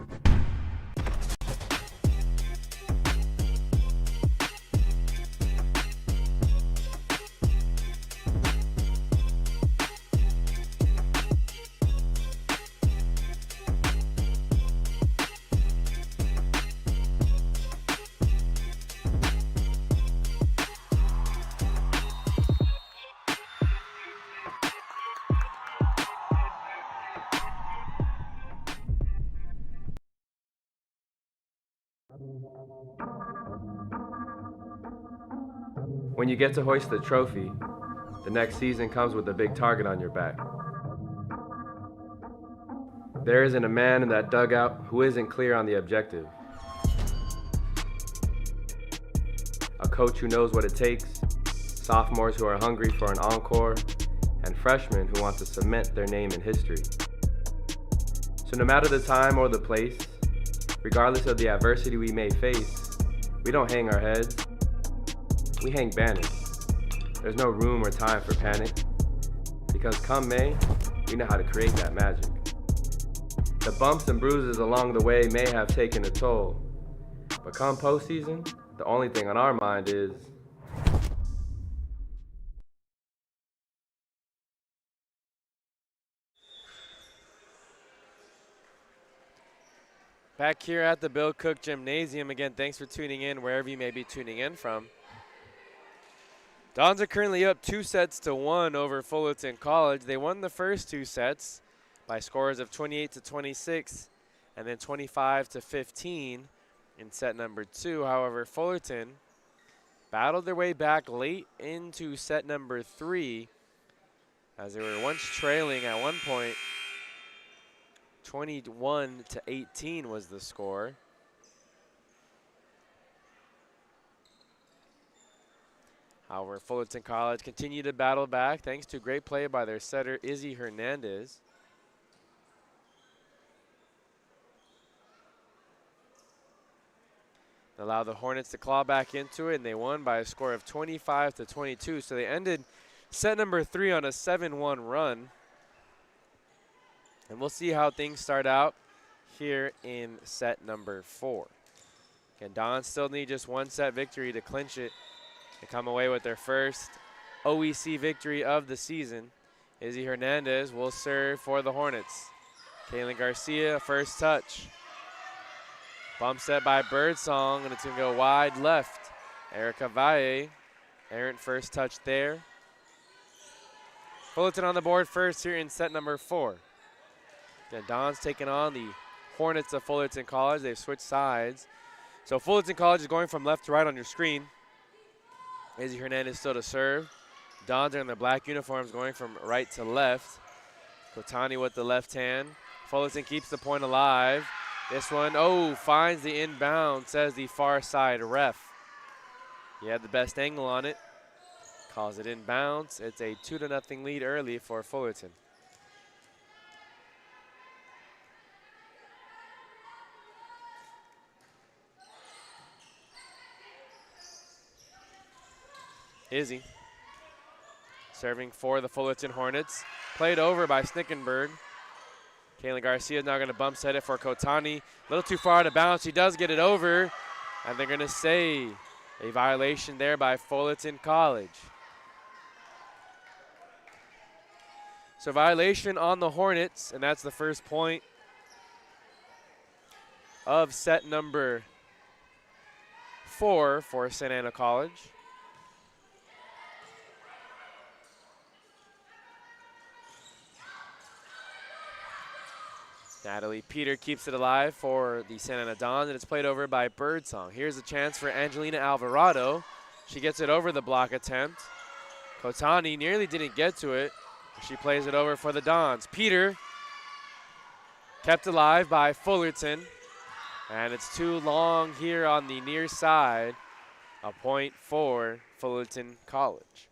When you get to hoist the trophy, the next season comes with a big target on your back. There isn't a man in that dugout who isn't clear on the objective. A coach who knows what it takes, sophomores who are hungry for an encore, and freshmen who want to cement their name in history. So no matter the time or the place, regardless of the adversity we may face, we don't hang our heads. We hang banners. There's no room or time for panic, because come May, we know how to create that magic. The bumps and bruises along the way may have taken a toll, but come postseason, the only thing on our mind is back here at the Bill Cook Gymnasium. Again, thanks for tuning in wherever you may be tuning in from. Dons are currently up 2-1 over Fullerton College. They won the first 2 sets by scores of 28-26 and then 25-15 in set number 2. However, Fullerton battled their way back late into set number 3 as they were once trailing at one point. 21-18 was the score. However, Fullerton College continued to battle back thanks to great play by their setter, Izzy Hernandez. They allowed the Hornets to claw back into it, and they won by a score of 25-22. So they ended set number 3 on a 7-1 run. And we'll see how things start out here in set number 4. Again, Dons still need just one set victory to clinch it. They come away with their first OEC victory of the season. Izzy Hernandez will serve for the Hornets. Kaylin Garcia, first touch. Bump set by Birdsong, and it's going to go wide left. Erica Valle, errant first touch there. Fullerton on the board first here in set number 4. Again, Don's taking on the Hornets of Fullerton College. They've switched sides. So Fullerton College is going from left to right on your screen. Izzy Hernandez still to serve. Dons are in their black uniforms going from right to left. Kotani with the left hand. Fullerton keeps the point alive. This one, finds the inbound, says the far side ref. He had the best angle on it. Calls it inbounds. It's a 2-0 lead early for Fullerton. Izzy serving for the Fullerton Hornets. Played over by Snickenberg. Kaylin Garcia is now going to bump set it for Kotani. A little too far out of bounds. She does get it over. And they're going to say a violation there by Fullerton College. So violation on the Hornets, and that's the first point of set number 4 for Santa Ana College. Natalie Peter keeps it alive for the Santa Ana Dons, and it's played over by Birdsong. Here's a chance for Angelina Alvarado. She gets it over the block attempt. Kotani nearly didn't get to it. She plays it over for the Dons. Peter kept alive by Fullerton. And it's too long here on the near side. A point for Fullerton College.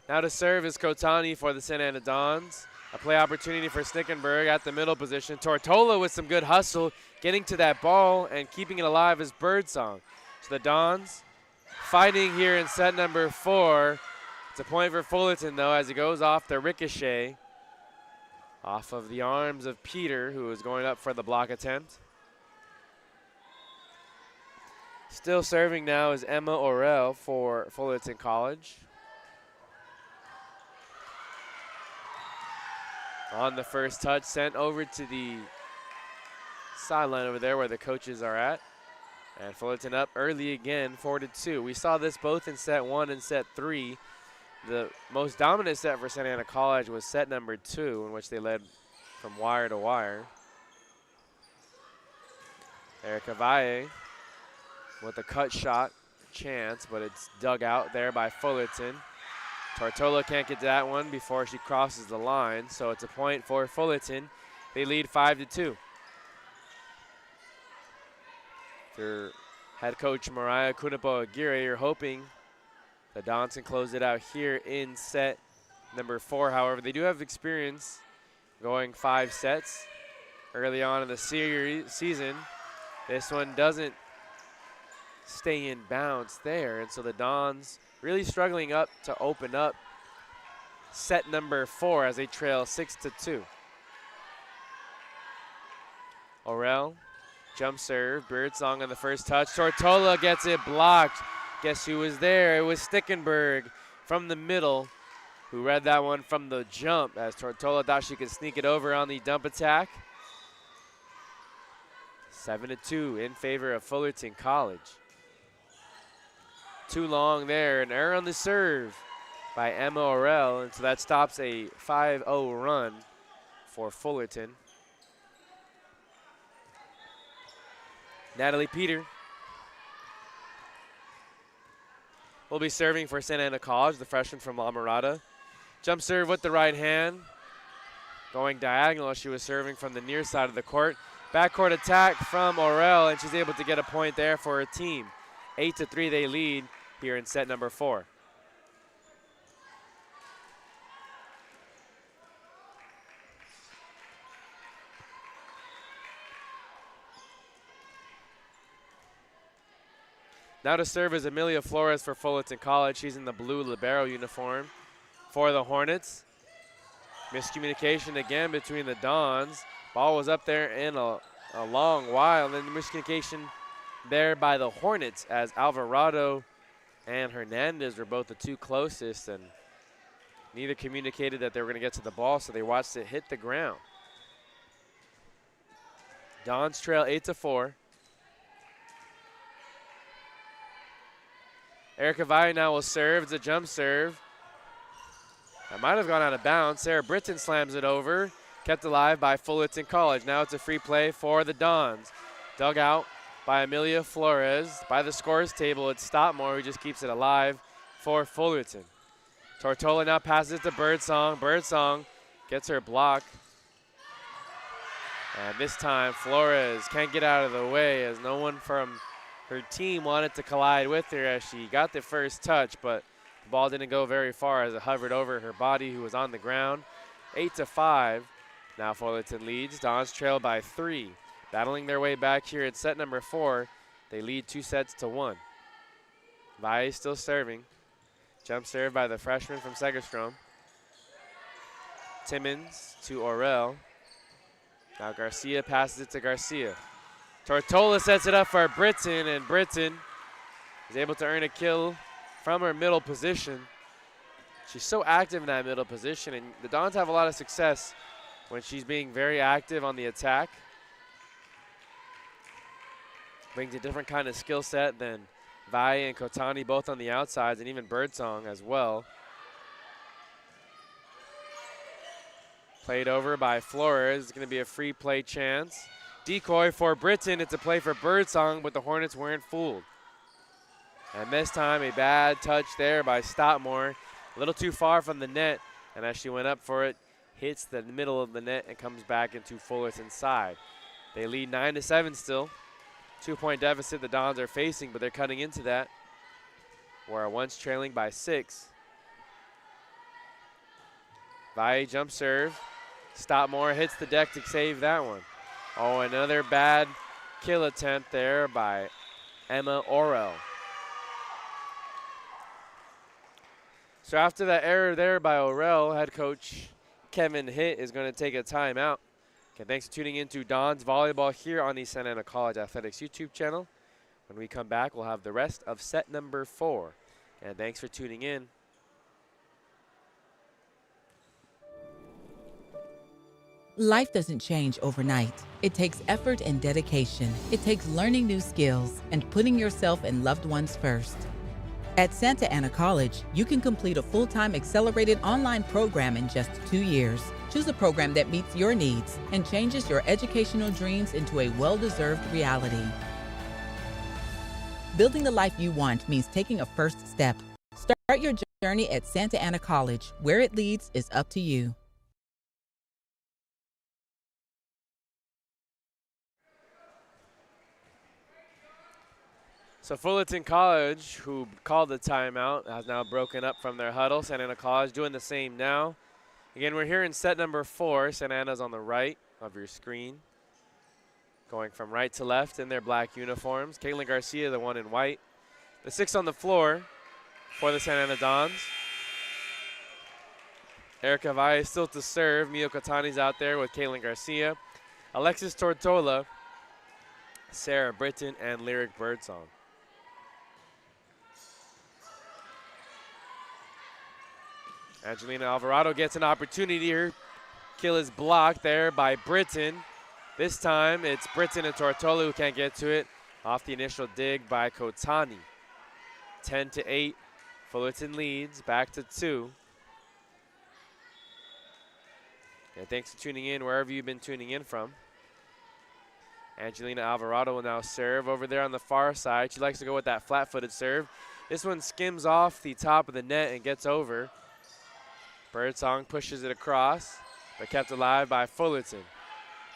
Now to serve is Kotani for the Santa Ana Dons. A play opportunity for Snickenberg at the middle position. Tortola with some good hustle, getting to that ball and keeping it alive is Birdsong. So the Dons fighting here in set number 4. It's a point for Fullerton, though, as it goes off the ricochet off of the arms of Peter, who is going up for the block attempt. Still serving now is Emma Orell for Fullerton College. On the first touch, sent over to the sideline over there where the coaches are at. And Fullerton up early again, 4-2. We saw this both in set 1 and set 3. The most dominant set for Santa Ana College was set number 2, in which they led from wire to wire. Erica Valle with a cut shot chance, but it's dug out there by Fullerton. Tortola can't get to that one before she crosses the line, so it's a point for Fullerton. They lead 5-2. Their head coach Mariah Kunipo Aguirre, you're hoping the Dons can close it out here in set number 4. However, they do have experience going 5 sets early on in the season. This one doesn't stay in bounds there, and so the Dons really struggling up to open up set number 4 as they trail 6-2. Orell, jump serve, Birdsong on the first touch. Tortola gets it blocked. Guess who was there? It was Stickenberg from the middle, who read that one from the jump as Tortola thought she could sneak it over on the dump attack. 7-2 in favor of Fullerton College. Too long there, an error on the serve by Emma Orell, and so that stops a 5-0 run for Fullerton. Natalie Peter will be serving for Santa Ana College, the freshman from La Mirada. Jump serve with the right hand. Going diagonal, she was serving from the near side of the court. Backcourt attack from Orell, and she's able to get a point there for her team. 8-3 they lead here in set number 4. Now to serve is Amelia Flores for Fullerton College. She's in the blue libero uniform for the Hornets. Miscommunication again between the Dons. Ball was up there in a long while, and then miscommunication there by the Hornets as Alvarado and Hernandez were both the two closest, and neither communicated that they were going to get to the ball, so they watched it hit the ground. Dons trail 8-4. Erica Valle now will serve. It's a jump serve. That might have gone out of bounds. Sarah Britton slams it over. Kept alive by Fullerton College. Now it's a free play for the Dons. Dug out by Amelia Flores. By the scores table, it's Stottmore who just keeps it alive for Fullerton. Tortola now passes it to Birdsong. Birdsong gets her block. And this time Flores can't get out of the way as no one from her team wanted to collide with her as she got the first touch, but the ball didn't go very far as it hovered over her body, who was on the ground. 8-5. Now Fullerton leads. Dons trail by 3. Battling their way back here at set number 4. They lead 2-1. Valle still serving. Jump serve by the freshman from Segerstrom. Timmons to Orell. Now Garcia passes it to Garcia. Tortola sets it up for Britton, and Britton is able to earn a kill from her middle position. She's so active in that middle position, and the Dons have a lot of success when she's being very active on the attack. Brings a different kind of skill set than Valle and Kotani, both on the outsides, and even Birdsong as well. Played over by Flores. It's going to be a free play chance. Decoy for Britton. It's a play for Birdsong, but the Hornets weren't fooled. And this time, a bad touch there by Stoutmore. A little too far from the net, and as she went up for it, hits the middle of the net and comes back into Fullerton's side. They lead 9-7 still. 2-point deficit the Dons are facing, but they're cutting into that. We're once trailing by 6. Valle jump serve. Stoutmore hits the deck to save that one. Oh, another bad kill attempt there by Emma Orell. So after that error there by Orell, head coach Kevin Hitt is going to take a timeout. Okay, thanks for tuning in to Don's Volleyball here on the Santa Ana College Athletics YouTube channel. When we come back, we'll have the rest of set number 4. And thanks for tuning in. Life doesn't change overnight. It takes effort and dedication. It takes learning new skills and putting yourself and loved ones first. At Santa Ana College, you can complete a full-time accelerated online program in just 2 years. Choose a program that meets your needs and changes your educational dreams into a well-deserved reality. Building the life you want means taking a first step. Start your journey at Santa Ana College. Where it leads is up to you. So Fullerton College, who called the timeout, has now broken up from their huddle. Santa Ana College doing the same now. Again, we're here in set number 4. Santa Ana's on the right of your screen. Going from right to left in their black uniforms. Caitlin Garcia, the one in white. The 6 on the floor for the Santa Ana Dons. Erica Valle still to serve. Mio Katani's out there with Caitlin Garcia. Alexis Tortola, Sarah Britton, and Lyric Birdsong. Angelina Alvarado gets an opportunity here. Kill is blocked there by Britton. This time it's Britton and Tortola who can't get to it. Off the initial dig by Kotani. 10-8, Fullerton leads, back to 2. And thanks for tuning in wherever you've been tuning in from. Angelina Alvarado will now serve over there on the far side. She likes to go with that flat-footed serve. This one skims off the top of the net and gets over. Birdsong pushes it across, but kept alive by Fullerton.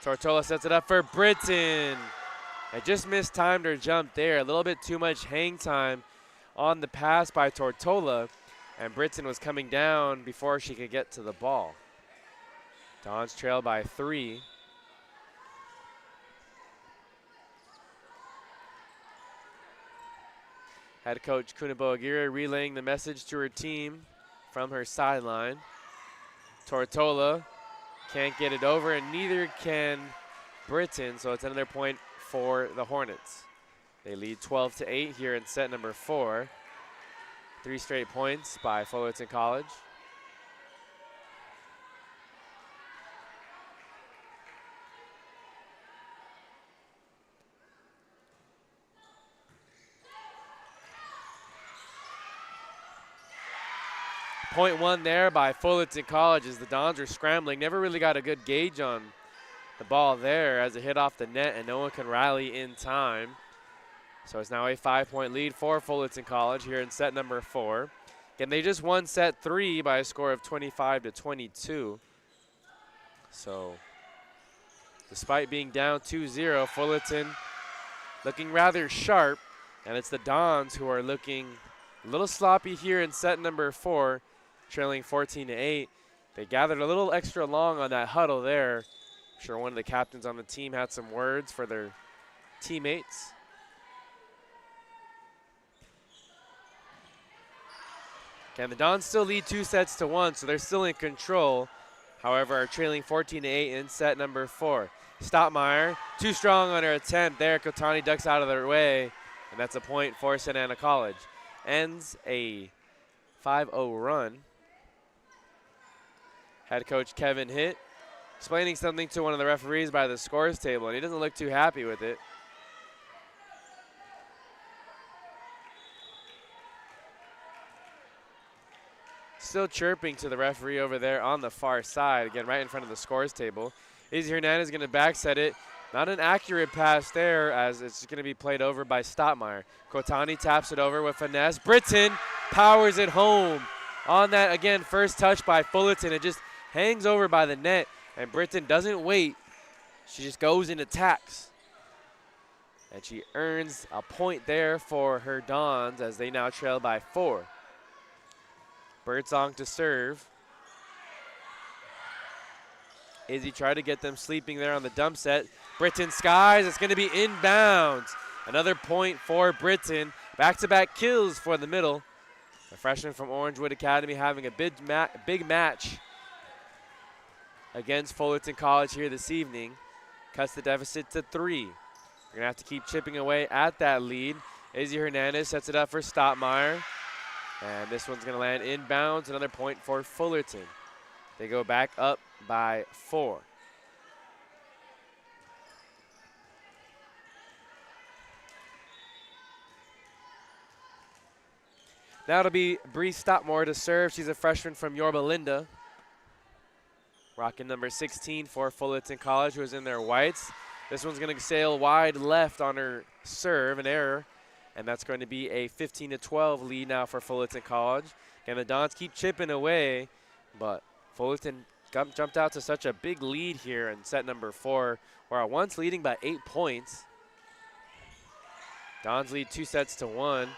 Tortola sets it up for Britton. I just mistimed her jump there. A little bit too much hang time on the pass by Tortola, and Britton was coming down before she could get to the ball. Dons trail by 3. Head coach Kunabo Aguirre relaying the message to her team from her sideline. Tortola can't get it over, and neither can Britton, so it's another point for the Hornets. They lead 12-8 here in set number 4. 3 straight points by Fullerton College. Point 1 there by Fullerton College as the Dons are scrambling. Never really got a good gauge on the ball there as it hit off the net and no one can rally in time. So it's now a 5-point lead for Fullerton College here in set number 4. Again, they just won set 3 by a score of 25-22. So despite being down 2-0, Fullerton looking rather sharp, and it's the Dons who are looking a little sloppy here in set number 4. Trailing 14-8. They gathered a little extra long on that huddle there. I'm sure one of the captains on the team had some words for their teammates. And the Dons still lead 2-1, so they're still in control. However, are trailing 14-8 in set number 4. Stoutmeyer, too strong on her attempt there. Kotani ducks out of their way, and that's a point for Santa Ana College. Ends a 5-0 run. Head coach Kevin Hitt explaining something to one of the referees by the scores table, and he doesn't look too happy with it. Still chirping to the referee over there on the far side, again right in front of the scores table. Izzy Hernandez is going to back set it. Not an accurate pass there, as it's going to be played over by Stottmeyer. Kotani taps it over with finesse. Britton powers it home. On that, again, first touch by Fullerton. It just hangs over by the net, and Britton doesn't wait. She just goes and attacks. And she earns a point there for her Dons as they now trail by 4. Birdsong to serve. Izzy tried to get them sleeping there on the dump set. Britton skies, it's going to be inbounds. Another point for Britton. Back-to-back kills for the middle. The freshman from Orangewood Academy having a big match against Fullerton College here this evening. Cuts the deficit to 3. We're going to have to keep chipping away at that lead. Izzy Hernandez sets it up for Stottmeyer. And this one's going to land inbounds. Another point for Fullerton. They go back up by 4. Now it'll be Bree Stottmore to serve. She's a freshman from Yorba Linda. Rocking number 16 for Fullerton College, who is in their whites. This one's going to sail wide left on her serve, an error. And that's going to be a 15-12 lead now for Fullerton College. Again, the Dons keep chipping away, but Fullerton jumped out to such a big lead here in set number 4, where once leading by 8 points. Dons lead 2-1.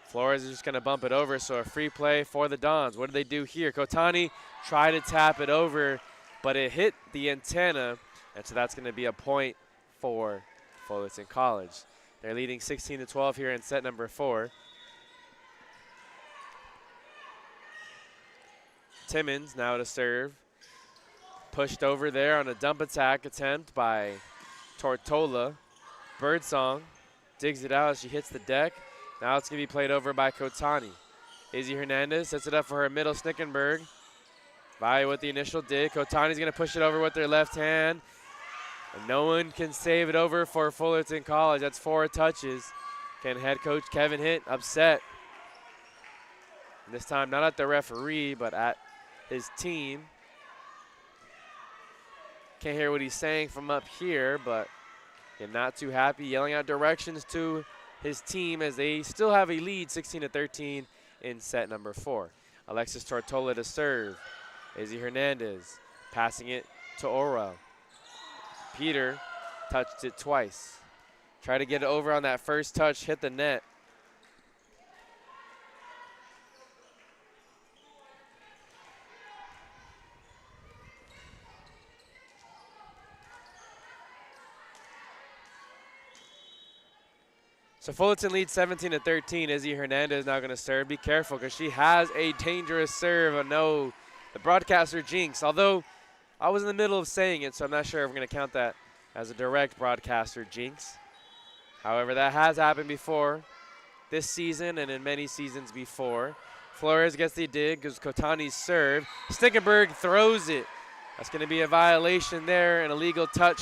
Flores is just going to bump it over, so a free play for the Dons. What do they do here? Kotani tried to tap it over, but it hit the antenna, and so that's going to be a point for Fullerton College. They're leading 16-12 here in set number 4. Timmons now to serve. Pushed over there on a dump attack attempt by Tortola. Birdsong digs it out as she hits the deck. Now it's going to be played over by Kotani. Izzy Hernandez sets it up for her middle, Snickenberg. Via with the initial dig. Kotani's going to push it over with their left hand. And no one can save it over for Fullerton College. That's 4 touches. Can head coach Kevin Hitt upset. And this time not at the referee, but at his team. Can't hear what he's saying from up here, but again, not too happy. Yelling out directions to his team as they still have a lead, 16-13 in set number 4. Alexis Tortola to serve. Izzy Hernandez passing it to Orwell. Peter touched it twice. Try to get it over on that first touch, hit the net. So Fullerton leads 17-13. Izzy Hernandez is now going to serve. Be careful because she has a dangerous serve. I know the broadcaster jinx, although I was in the middle of saying it, so I'm not sure if we're going to count that as a direct broadcaster jinx. However, that has happened before this season and in many seasons before. Flores gets the dig, goes Kotani's serve. Stickenberg throws it. That's going to be a violation there, an illegal touch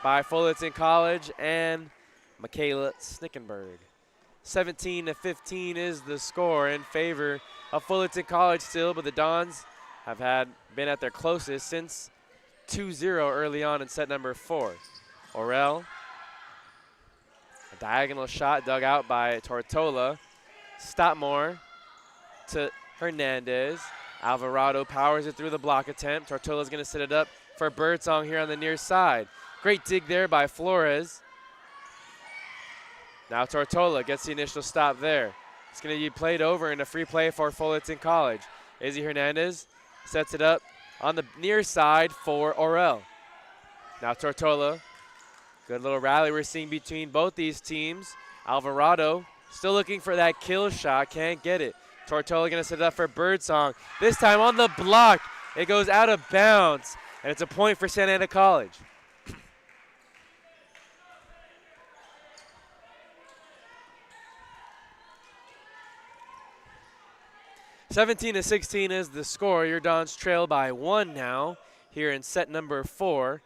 by Fullerton College and Michaela Snickenberg. 17-15 is the score in favor of Fullerton College still, but the Dons have been at their closest since 2-0 early on in set number 4. Orell, a diagonal shot dug out by Tortola. Stottmore to Hernandez. Alvarado powers it through the block attempt. Tortola's going to set it up for Birdsong here on the near side. Great dig there by Flores. Now Tortola gets the initial stop there. It's going to be played over in a free play for Fullerton College. Izzy Hernandez sets it up on the near side for Orell. Now Tortola. Good little rally we're seeing between both these teams. Alvarado still looking for that kill shot. Can't get it. Tortola going to set it up for Birdsong. This time on the block. It goes out of bounds. And it's a point for Santa Ana College. (17-16) is the score. Your Dons trail by 1 now here in set number 4.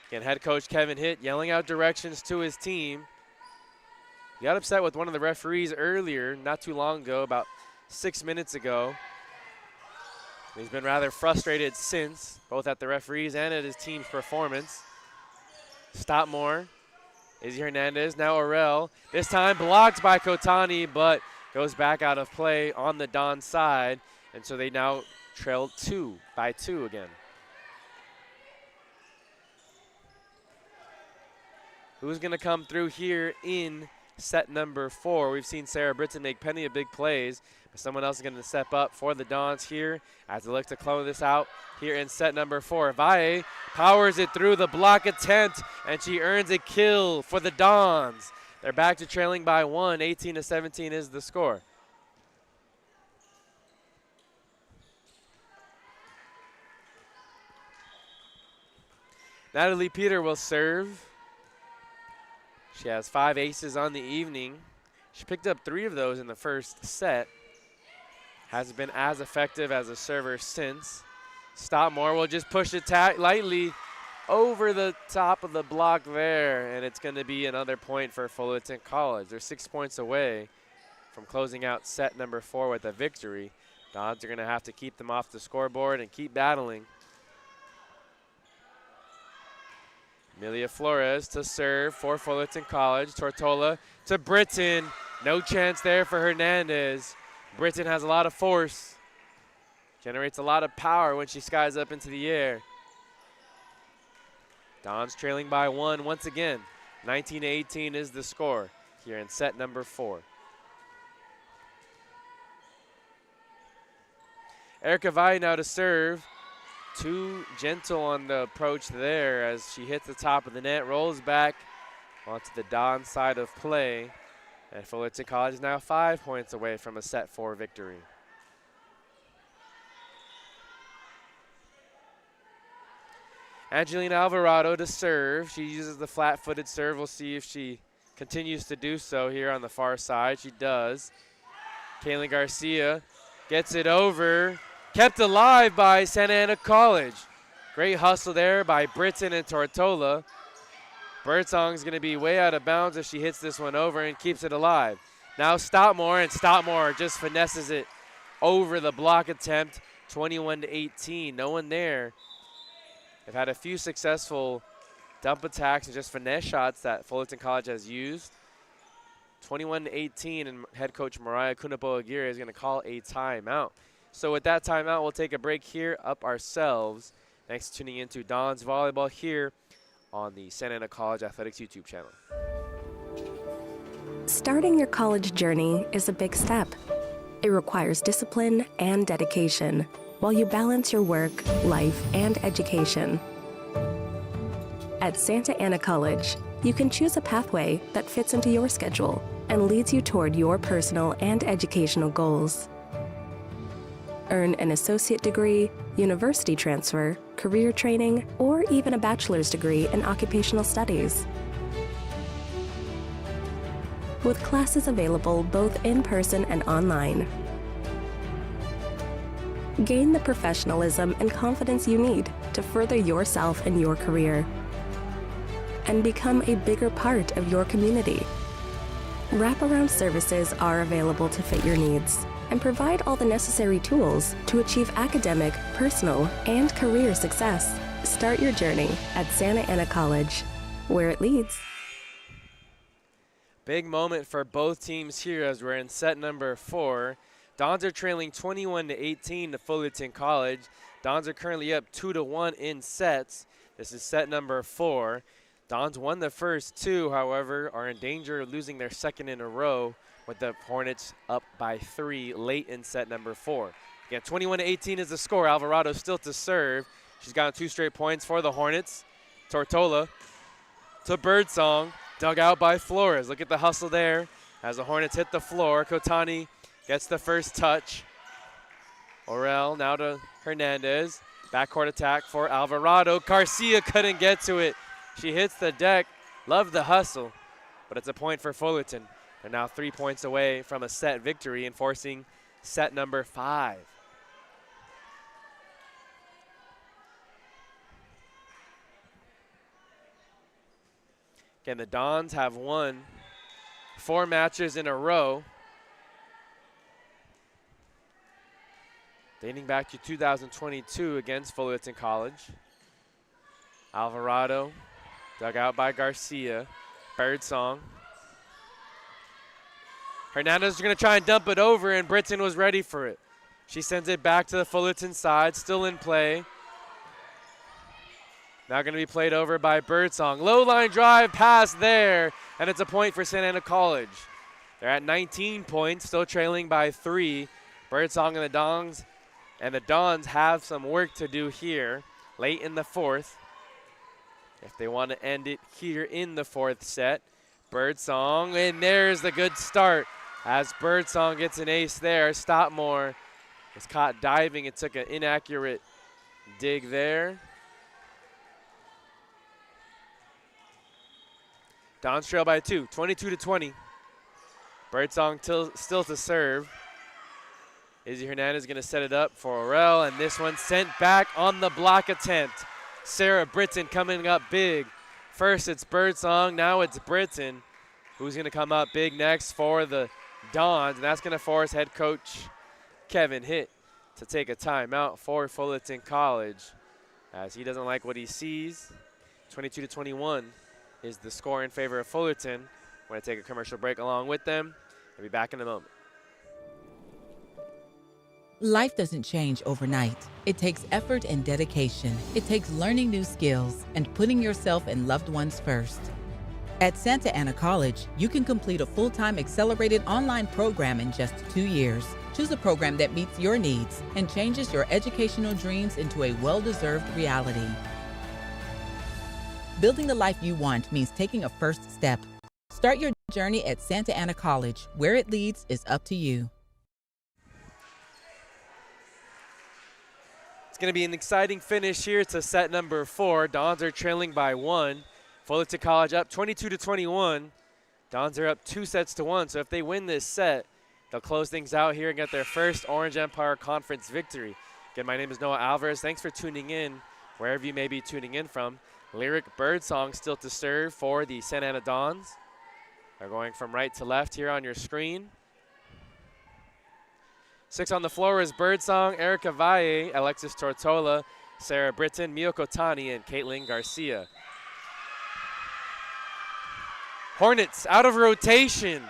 Again, head coach Kevin Hitt yelling out directions to his team. He got upset with one of the referees earlier, not too long ago, about 6 minutes ago. He's been rather frustrated since, both at the referees and at his team's performance. Stopmore, Izzy Hernandez, now Orel. This time blocked by Kotani, but goes back out of play on the Don side. And so they now trail by two again. Who's going to come through here in set number 4? We've seen Sarah Britton make plenty of big plays, but someone else is going to step up for the Dons here as they look to close this out here in set number 4. Valle powers it through the block attempt, and she earns a kill for the Dons. They're back to trailing by 1. 18-17 is the score. Natalie Peter will serve. She has 5 aces on the evening. She picked up 3 of those in the first set. Hasn't been as effective as a server since. Stopmore will just push it lightly over the top of the block there, and it's going to be another point for Fullerton College. They're 6 points away from closing out set number 4 with a victory. Dons are going to have to keep them off the scoreboard and keep battling. Amelia Flores to serve for Fullerton College. Tortola to Britton. No chance there for Hernandez. Britton has a lot of force. Generates a lot of power when she skies up into the air. Dons trailing by 1 once again. 19-18 is the score here in set number 4. Erica Valle now to serve. Too gentle on the approach there as she hits the top of the net, rolls back onto the Don side of play. And Fullerton College is now 5 points away from a set 4 victory. Angelina Alvarado to serve. She uses the flat-footed serve. We'll see if she continues to do so here on the far side. She does. Kaylin Garcia gets it over. Kept alive by Santa Ana College. Great hustle there by Britton and Tortola. Birdsong's going to be way out of bounds if she hits this one over and keeps it alive. Now Stopmore, and Stopmore just finesses it over the block attempt, 21-18. No one there. They've had a few successful dump attacks and just finesse shots that Fullerton College has used. 21-18, and head coach Mariah Kunapo-Aguirre is going to call a timeout. So with that timeout, we'll take a break here up ourselves. Thanks for tuning in to Don's Volleyball here on the Santa Ana College Athletics YouTube channel. Starting your college journey is a big step. It requires discipline and dedication while you balance your work, life, and education. At Santa Ana College, you can choose a pathway that fits into your schedule and leads you toward your personal and educational goals. Earn an associate degree, university transfer, career training, or even a bachelor's degree in occupational studies. With classes available both in person and online. Gain the professionalism and confidence you need to further yourself and your career. And become a bigger part of your community. Wraparound services are available to fit your needs and provide all the necessary tools to achieve academic, personal, and career success. Start your journey at Santa Ana College, where it leads. Big moment for both teams here as we're in set number 4. Dons are trailing 21-18 to Fullerton College. Dons are currently up 2-1 in sets. This is set number 4. Dons won the first 2, however, are in danger of losing their second in a row, with the Hornets up by 3 late in set number 4. Again, 21-18 is the score. Alvarado still to serve. She's gotten 2 straight points for the Hornets. Tortola to Birdsong, dug out by Flores. Look at the hustle there as the Hornets hit the floor. Kotani gets the first touch. Orel now to Hernandez. Backcourt attack for Alvarado. Garcia couldn't get to it. She hits the deck. Loved the hustle, but it's a point for Fullerton. They're now 3 points away from a set victory and forcing set number 5. Again, the Dons have won 4 matches in a row. dating back to 2022 against Fullerton College. Alvarado, dug out by Garcia. Birdsong. Hernandez is going to try and dump it over, and Britton was ready for it. She sends it back to the Fullerton side, still in play. Now going to be played over by Birdsong. Low line drive pass there, and it's a point for Santa Ana College. They're at 19 points, still trailing by 3. Birdsong and the Dons have some work to do here late in the fourth if they want to end it here in the fourth set. Birdsong, and there's the good start as Birdsong gets an ace there. Stopmore was caught diving and took an inaccurate dig there. Dons trail by 2, 22-20. Birdsong still to serve. Izzy Hernandez going to set it up for Orel, and this one sent back on the block attempt. Sarah Britton coming up big. First it's Birdsong, now it's Britton, who's going to come up big next for the Dons, and that's going to force head coach Kevin Hitt to take a timeout for Fullerton College as he doesn't like what he sees. 22-21 is the score in favor of Fullerton. We're going to take a commercial break along with them. We'll be back in a moment. Life doesn't change overnight. It takes effort and dedication. It takes learning new skills and putting yourself and loved ones first. At Santa Ana College, you can complete a full-time accelerated online program in just 2 years. Choose a program that meets your needs and changes your educational dreams into a well-deserved reality. Building the life you want means taking a first step. Start your journey at Santa Ana College. Where it leads is up to you. It's going to be an exciting finish here to set number 4. Dons are trailing by 1. Fullerton College up 22-21. Dons are up 2-1. So if they win this set, they'll close things out here and get their first Orange Empire Conference victory. Again, my name is Noah Alvarez. Thanks for tuning in, wherever you may be tuning in from. Lyric Birdsong still to serve for the Santa Ana Dons. They're going from right to left here on your screen. 6 on the floor is Birdsong, Erica Valle, Alexis Tortola, Sarah Britton, Miyoko Tani, and Caitlin Garcia. Hornets out of rotation.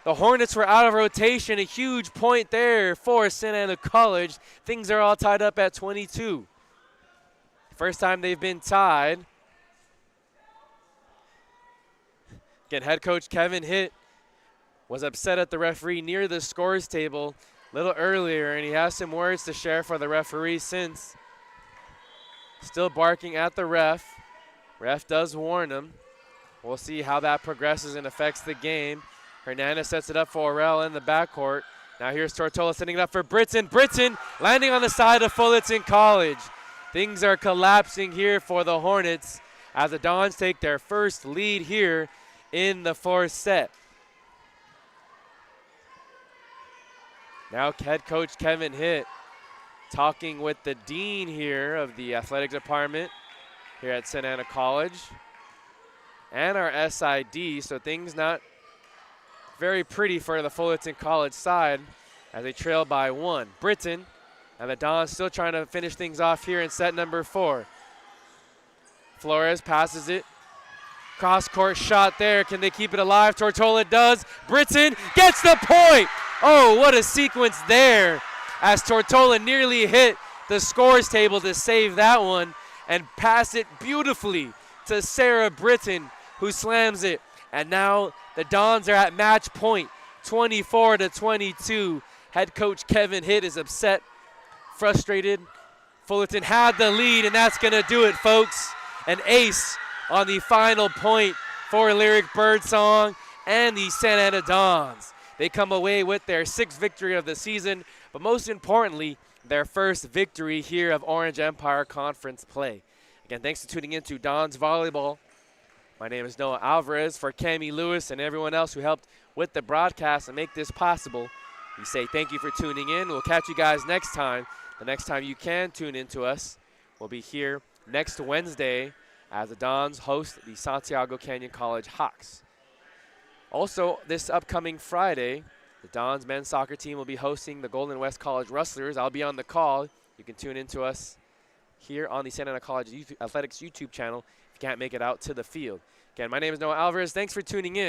The Hornets were out of rotation. A huge point there for Santa Ana College. Things are all tied up at 22. First time they've been tied. Again, head coach Kevin Hitt was upset at the referee near the scores table a little earlier, and he has some words to share for the referee since. Still barking at the ref. Ref does warn him. We'll see how that progresses and affects the game. Hernandez sets it up for Orel in the backcourt. Now here's Tortola setting it up for Britton. Britton landing on the side of Fullerton College. Things are collapsing here for the Hornets as the Dons take their first lead here in the fourth set. Now head coach Kevin Hitt talking with the dean here of the athletic department here at Santa Ana College and our SID, so things not very pretty for the Fullerton College side as they trail by 1. Britton and the Dons still trying to finish things off here in set number 4. Flores passes it. Cross-court shot there. Can they keep it alive? Tortola does. Britton gets the point. Oh, what a sequence there as Tortola nearly hit the scores table to save that one and pass it beautifully to Sarah Britton, who slams it. And now the Dons are at match point, 24-22. Head coach Kevin Hitt is upset, frustrated. Fullerton had the lead, and that's going to do it, folks. An ace on the final point for Lyric Birdsong and the Santa Ana Dons. They come away with their 6th victory of the season, but most importantly, their first victory here of Orange Empire Conference play. Again, thanks for tuning in to Dons Volleyball. My name is Noah Alvarez. For Cammie Lewis and everyone else who helped with the broadcast and make this possible, we say thank you for tuning in. We'll catch you guys next time. The next time you can tune in to us, we'll be here next Wednesday as the Dons host the Santiago Canyon College Hawks. Also, this upcoming Friday, The Dons men's soccer team will be hosting the Golden West College Rustlers. I'll be on the call. You can tune into us here on the Santa Ana College Athletics YouTube channel if you can't make it out to the field. Again, my name is Noah Alvarez. Thanks for tuning in.